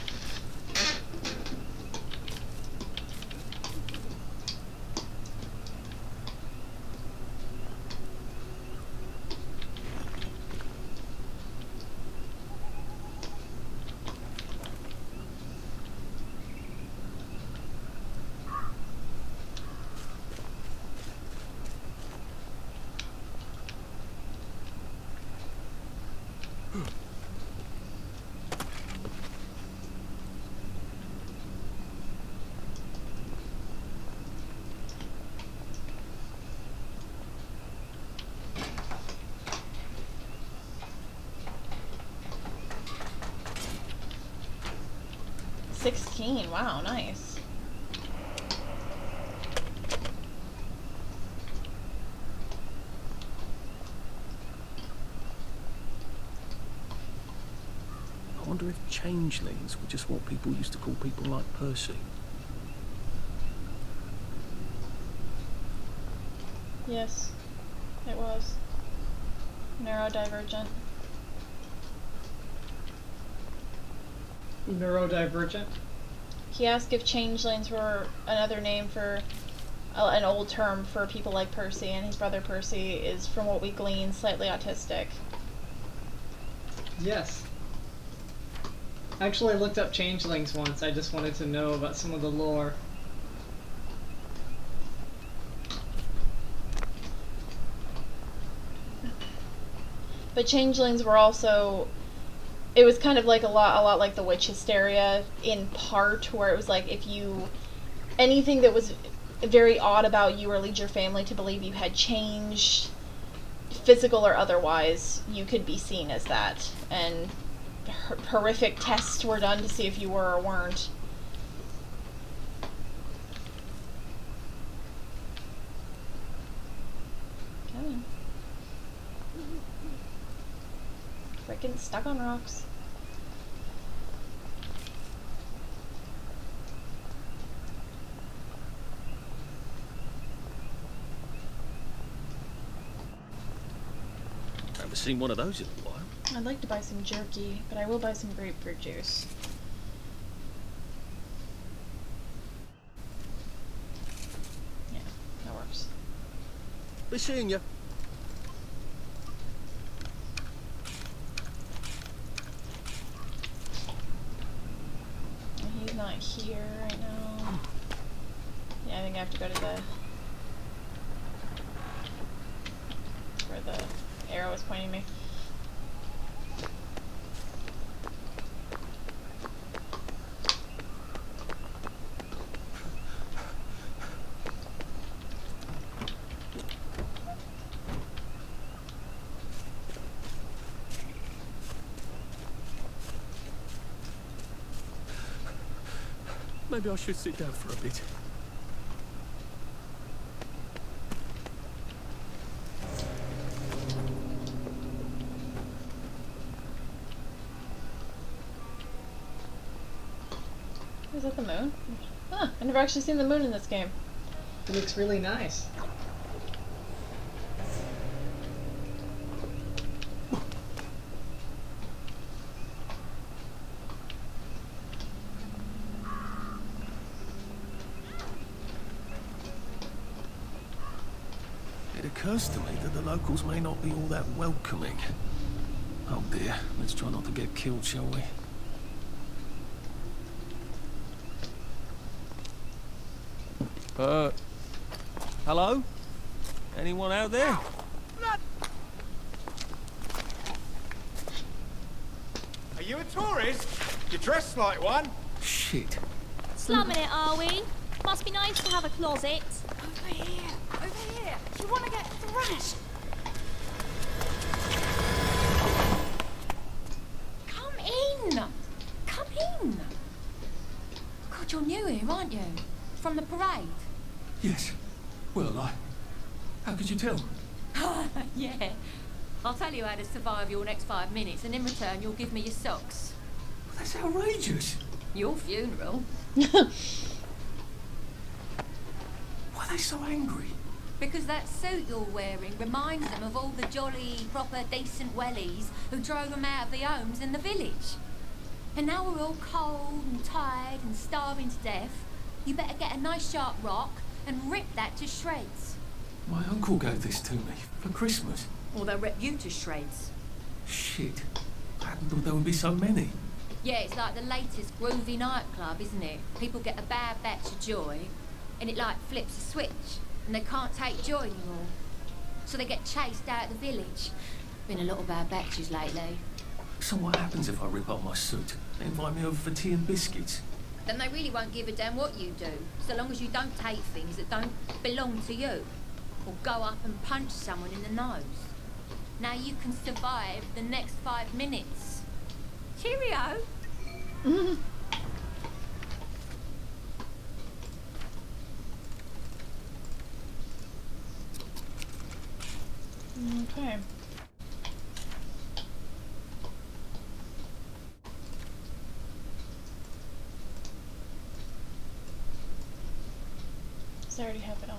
$16. Wow, nice. I wonder if changelings were just what people used to call people like Percy. Yes, it was. Neurodivergent. Neurodivergent. He asked if changelings were another name for an old term for people like Percy, and his brother Percy is, from what we glean, slightly autistic. Yes. Actually, I looked up changelings once. I just wanted to know about some of the lore. But changelings were also, it was kind of like a lot like the witch hysteria in part, where it was like if you, anything that was very odd about you or lead your family to believe you had changed, physical or otherwise, you could be seen as that. And horrific tests were done to see if you were or weren't. Come on. Frickin' stuck on rocks. Haven't seen one of those in a while. I'd like to buy some jerky, but I will buy some grapefruit juice. Yeah, that works. Be seeing you. He's not here right now. Yeah, I think I have to go to the... where the arrow was pointing me. Maybe I should sit down for a bit. Is that the moon? Huh, I've never actually seen the moon in this game. It looks really nice. It occurs to me that the locals may not be all that welcoming. Oh dear, let's try not to get killed, shall we? Hello? Anyone out there? Are you a tourist? You dress like one. Shit. Slumming it, are we? My must be nice to have a closet. Over here. Over here. You want to get thrashed? Come in. Come in. God, you're new here, aren't you? From the parade? Yes. Well, how could you tell? Yeah. I'll tell you how to survive your next 5 minutes, and in return you'll give me your socks. Well, that's outrageous. Your funeral. Why are they so angry? Because that suit you're wearing reminds them of all the jolly, proper, decent wellies who drove them out of their homes in the village. And now we're all cold and tired and starving to death. You better get a nice sharp rock and rip that to shreds. My uncle gave this to me for Christmas. Or they'll rip you to shreds. Shit. I hadn't thought there would be so many. Yeah, it's like the latest groovy nightclub, isn't it? People get a bad batch of joy, and it like flips a switch, and they can't take joy anymore. So they get chased out of the village. Been a lot of bad batches lately. So what happens if I rip off my suit? They invite me over for tea and biscuits. Then they really won't give a damn what you do, so long as you don't take things that don't belong to you. Or go up and punch someone in the nose. Now you can survive the next 5 minutes. Cheerio! Okay. Does I already have it on?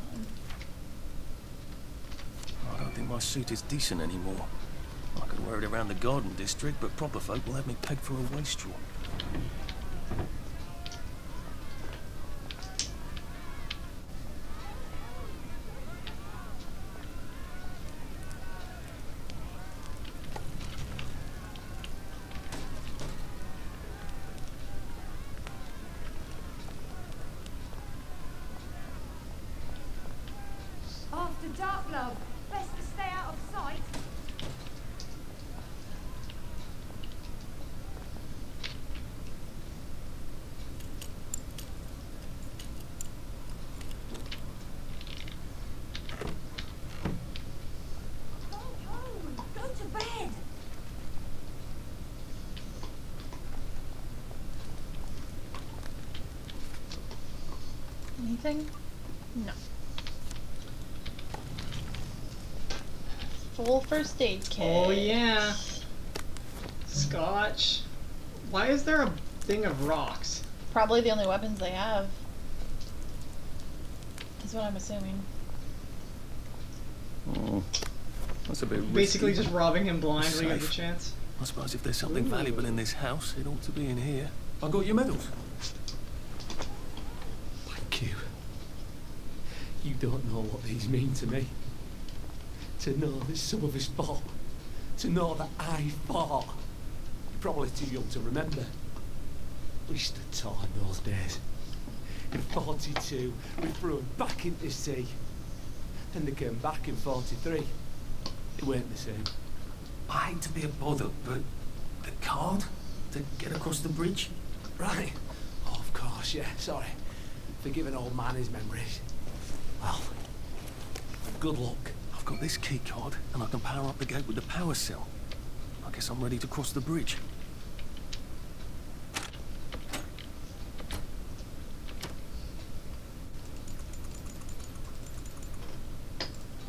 I don't think my suit is decent anymore. I could wear it around the garden district, but proper folk will have me pegged for a wastrel. After dark, love. Best to stay out of sight. Go home. Go to bed. Anything? No. Full first aid kit. Oh yeah. Scotch. Why is there a thing of rocks? Probably the only weapons they have. Is what I'm assuming. Oh, that's a bit risky. Basically just robbing him blind when you have the Safe. chance. I suppose if there's something valuable in this house, it ought to be in here. I got your medals. Thank you. You don't know what these mean to me. To know that some of us fought. To know that I fought. You're probably too young to remember. We stood tall in those days. In 42, we threw them back into sea. Then they came back in 43. It weren't the same. I hate to be a bother, but the card to get across the bridge? Right. Oh, of course, yeah, sorry. Forgive an old man his memories. Well, good luck. I've got this key card, and I can power up the gate with the power cell. I guess I'm ready to cross the bridge.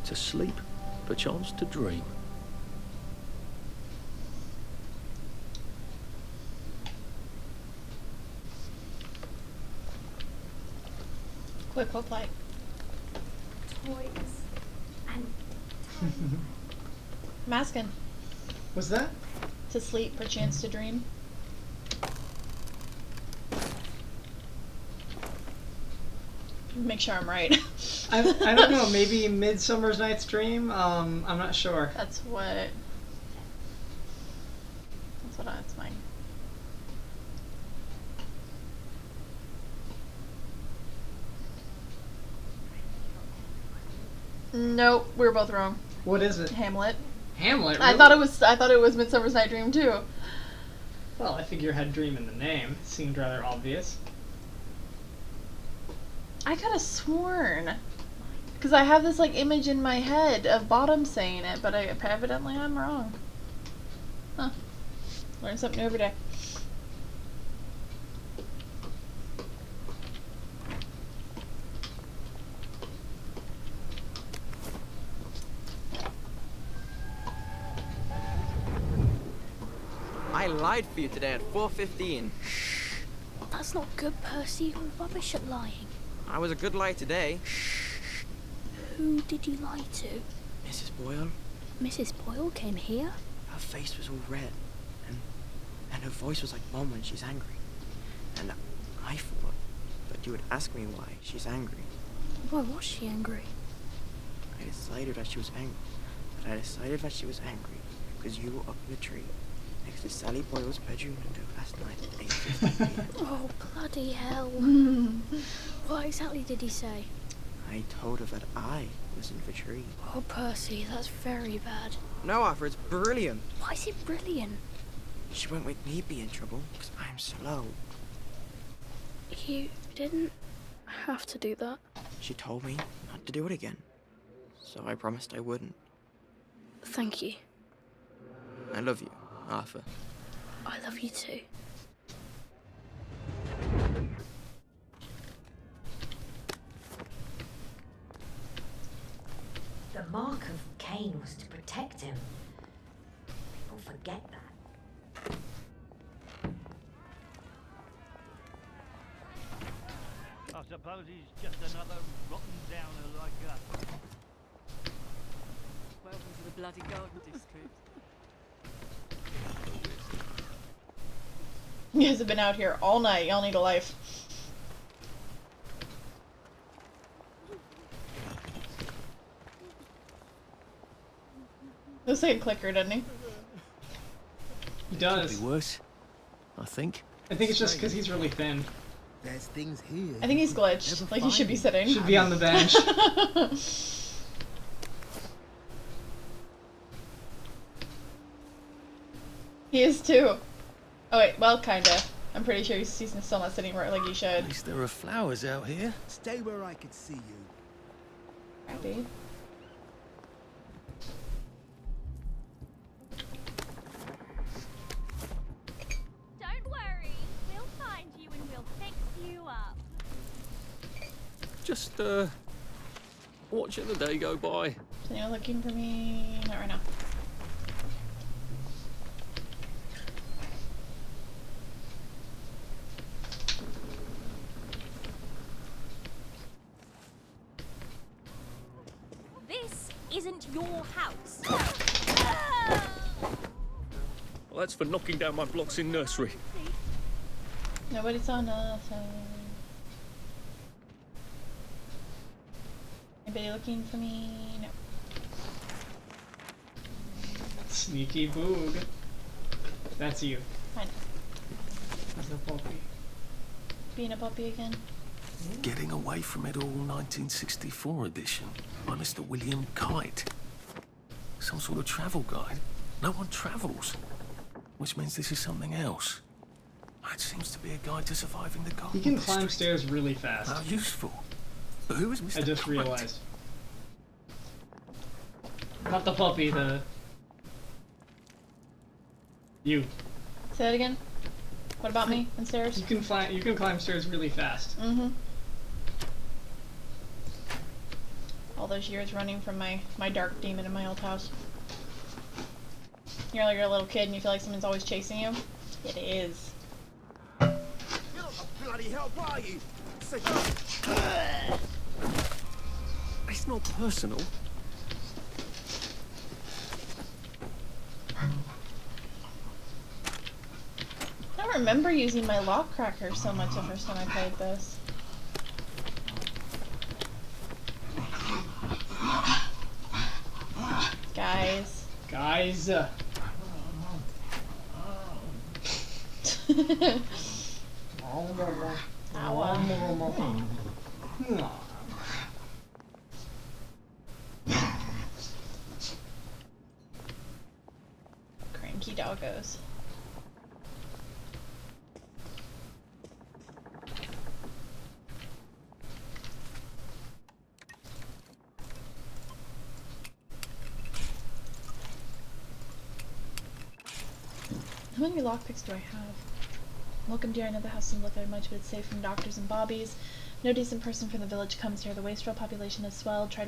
To sleep, perchance to dream. Quick hope light. Toys. And Maskin. What's that? To sleep, perchance to dream. Make sure I'm right. I don't know, maybe Midsummer's Night's Dream? I'm not sure. That's mine. Nope, we were both wrong. What is it? Hamlet. Hamlet? I Really? thought it was Midsummer's Night Dream too. Well, I figure it had dream in the name. It seemed rather obvious. I could have sworn. Because I have this like image in my head of Bottom saying it, but evidently I'm wrong. Huh. Learn something new every day. I lied for you today at 4:15. That's not good, Percy. You're rubbish at lying. I was a good lie today. Who did you lie to? Mrs. Boyle, Mrs. Boyle came here? her face was all red, and her voice was like Mom when she's angry. And I thought that you would ask me why she's angry. Why was she angry? I decided that she was angry. But I decided that she was angry because you were up in the tree next to Sally Boyle's bedroom window last night at 8:50 p.m. Oh, bloody hell. What exactly did he say? I told her that I was in the tree. Oh, Percy, that's very bad. No, Arthur, it's brilliant. Why is it brilliant? She won't make me be in trouble because I'm slow. You didn't have to do that. She told me not to do it again. So I promised I wouldn't. Thank you. I love you, Arthur. I love you too. The mark of Cain was to protect him. Don't forget that. I suppose he's just another rotten downer like us. Welcome to the bloody garden district. You guys have been out here all night. Y'all need a life. This ain't clicker, doesn't he? He does. Could be worse, I think. I think it's just because he's really thin. There's things here. I think he's glitched. Like he should be sitting. Should be on the bench. He is too. Oh wait, well, kinda. I'm pretty sure he's still not sitting right like he should. At least there are flowers out here. Stay where I can see you. Happy. Don't worry, we'll find you and we'll fix you up. Just, watching the day go by. Is anyone looking for me? Not right now. This isn't your house. Well, that's for knocking down my blocks in nursery. Nobody saw nothing. Anybody looking for me? No. Sneaky boog. That's you. Fine. That's a puppy. Being a puppy again. Getting Away from It All 1964 edition by Mr. William Kite. Some sort of travel guide. No one travels. Which means this is something else. It seems to be a guide to surviving the garden He can district. climb stairs really fast. How useful. But who is Mr. I just Kite? realized. Not the puppy, the... You. Say that again. What about me and stairs? You can climb stairs really fast. Mm-hmm. All those years running from my dark demon in my old house. You're like a little kid and you feel like someone's always chasing you. It is. Bloody hell, why are you? It's not personal. I don't remember using my lock cracker so much the first time I played this. Guys. Guys. Cranky doggos. How many lockpicks do I have? Welcome, dear. I know the house doesn't look like much, but it's safe from doctors and bobbies. No decent person from the village comes here. The wastrel population has swelled. Try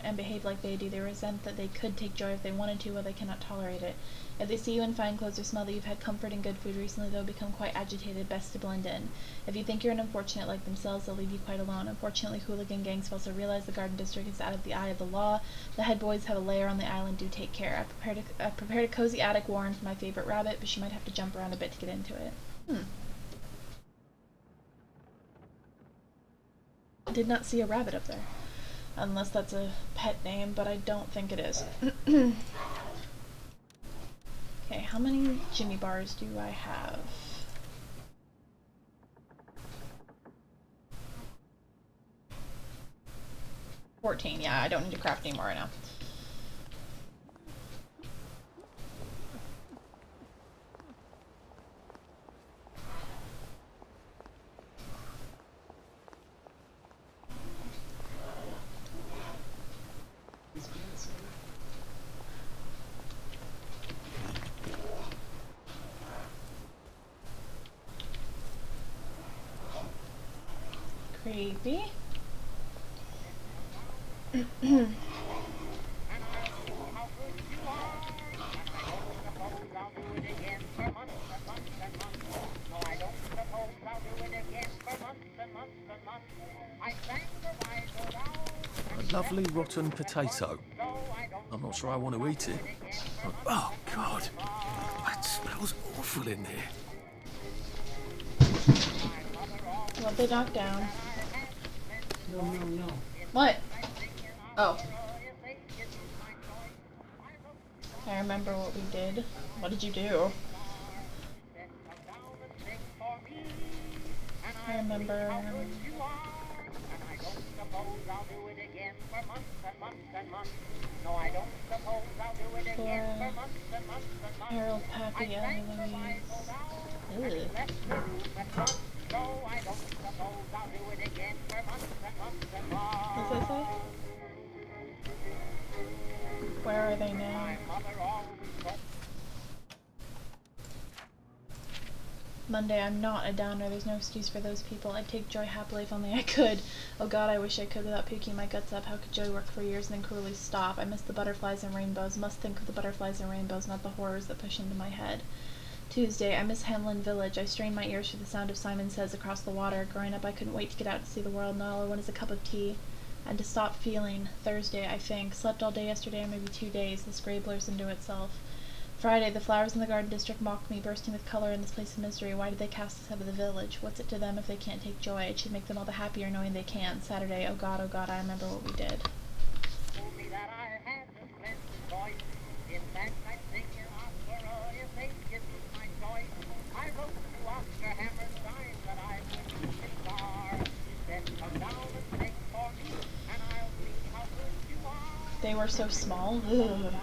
and behave like they do. They resent that they could take joy if they wanted to, while they cannot tolerate it. If they see you in fine clothes or smell that you've had comfort and good food recently, they'll become quite agitated. Best to blend in. If you think you're an unfortunate like themselves, they'll leave you quite alone. Unfortunately, hooligan gangs have also realized the Garden District is out of the eye of the law. The head boys have a lair on the island. Do take care. I've prepared a cozy attic warren for my favorite rabbit, but she might have to jump around a bit to get into it. I did not see a rabbit up there. Unless that's a pet name, but I don't think it is. Okay, how many Jimmy bars do I have? 14. Yeah, I don't need to craft anymore right now. Creepy. A lovely rotten potato. I'm not sure I want to eat it. Oh, God. That smells awful in there. What they knocked down? No. What? Oh. I remember what we did. What did you do? I remember... Harold, Pappy, Ellie, Louise. What's that say? Where are they now? Monday, I'm not a downer. There's no excuse for those people. I'd take joy happily if only I could. Oh God, I wish I could without puking my guts up. How could joy work for years and then cruelly stop? I miss the butterflies and rainbows. Must think of the butterflies and rainbows, not the horrors that push into my head. Tuesday, I miss Hamlin Village. I strain my ears for the sound of Simon Says across the water. Growing up, I couldn't wait to get out to see the world. Now all I want is a cup of tea. And to stop feeling. Thursday, I think. Slept all day yesterday, or maybe 2 days. This gray blurs into itself. Friday, the flowers in the Garden District mock me, bursting with color in this place of misery. Why did they cast us out of the village? What's it to them if they can't take joy? It should make them all the happier knowing they can. Saturday, oh God, I remember what we did. They were so small. Ugh.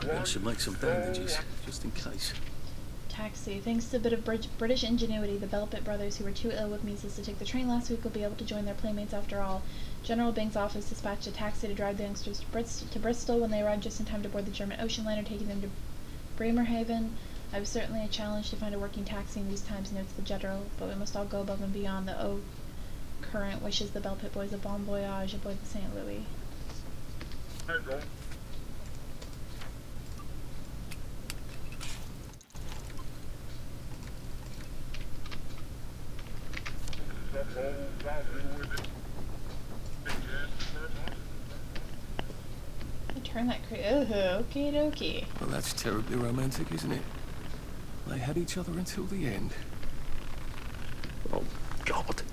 I should make some bandages, just in case. Taxi. Thanks to a bit of British ingenuity, the Belpit brothers, who were too ill with measles to take the train last week, will be able to join their playmates after all. General Bing's office dispatched a taxi to drive the youngsters to Bristol when they arrived just in time to board the German ocean liner, taking them to Bremerhaven. I was certainly a challenge to find a working taxi in these times, notes the General, but we must all go above and beyond. The O current wishes the Belpit boys a bon voyage aboard the St. Louis. Turn that okie dokie. Well, that's terribly romantic, isn't it? They had each other until the end. Oh, God.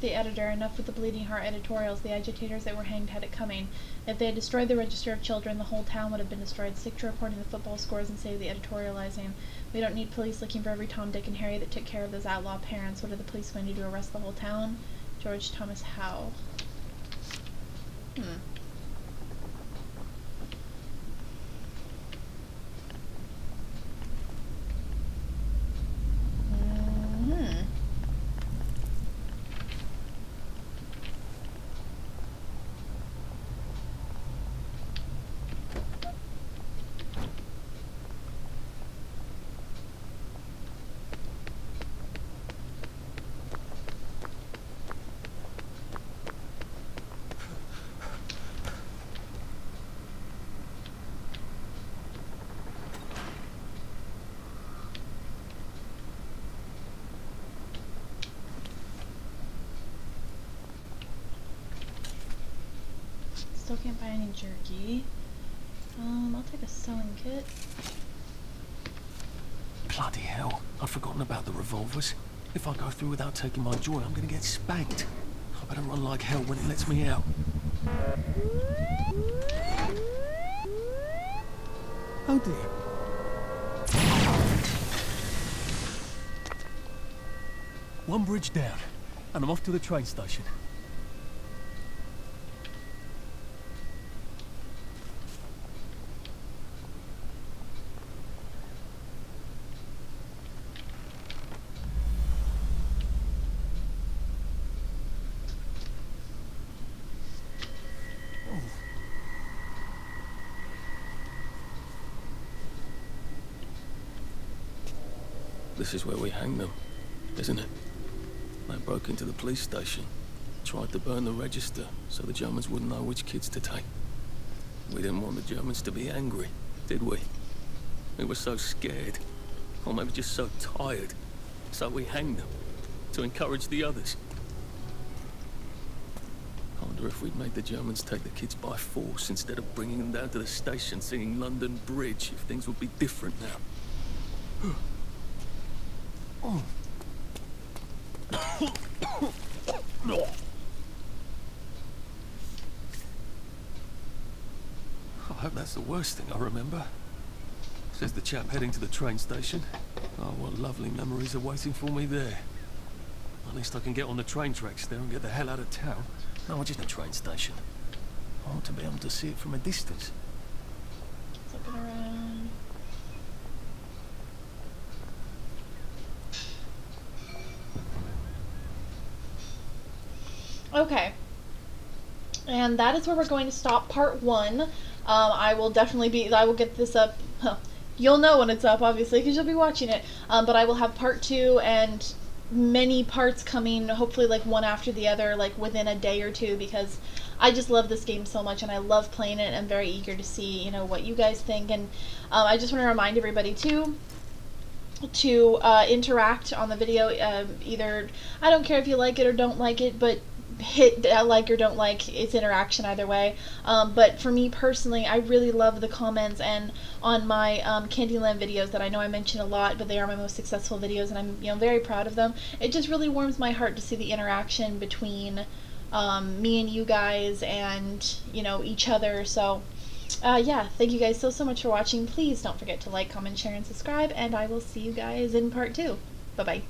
The editor, enough with the bleeding heart editorials. The agitators that were hanged had it coming. If they had destroyed the register of children, the whole town would have been destroyed. Stick to reporting the football scores and save the editorializing. We don't need police looking for every Tom, Dick, and Harry that took care of those outlaw parents. What are the police going to do, arrest the whole town? George Thomas Howe. Still can't buy any jerky. I'll take a sewing kit. Bloody hell, I'd forgotten about the revolvers. If I go through without taking my joy, I'm gonna get spanked. I better run like hell when it lets me out. Oh dear. One bridge down, and I'm off to the train station. This is where we hang them, isn't it? They broke into the police station, tried to burn the register so the Germans wouldn't know which kids to take. We didn't want the Germans to be angry, did we? We were so scared, or maybe just so tired, so we hanged them to encourage the others. I wonder if we'd made the Germans take the kids by force instead of bringing them down to the station singing London Bridge, if things would be different now. Oh. I hope that's the worst thing I remember. Says the chap heading to the train station. Oh, what lovely memories are waiting for me there. At least I can get on the train tracks there and get the hell out of town. No, just a train station. I ought to be able to see it from a distance. Looking around. Okay, and that is where we're going to stop part 1. I will get this up, you'll know when it's up obviously because you'll be watching it, but I will have part 2 and many parts coming, hopefully like one after the other, like within a day or two, because I just love this game so much and I love playing it and I'm very eager to see, what you guys think. And I just want to remind everybody too, to interact on the video. Either, I don't care if you like it or don't like it, but hit like or don't like, it's interaction either way. But for me personally, I really love the comments and on my Candyland videos that I know I mention a lot, but they are my most successful videos and I'm very proud of them. It just really warms my heart to see the interaction between me and you guys and each other. So yeah, thank you guys so much for watching. Please don't forget to like, comment, share, and subscribe, and I will see you guys in part 2. Bye bye.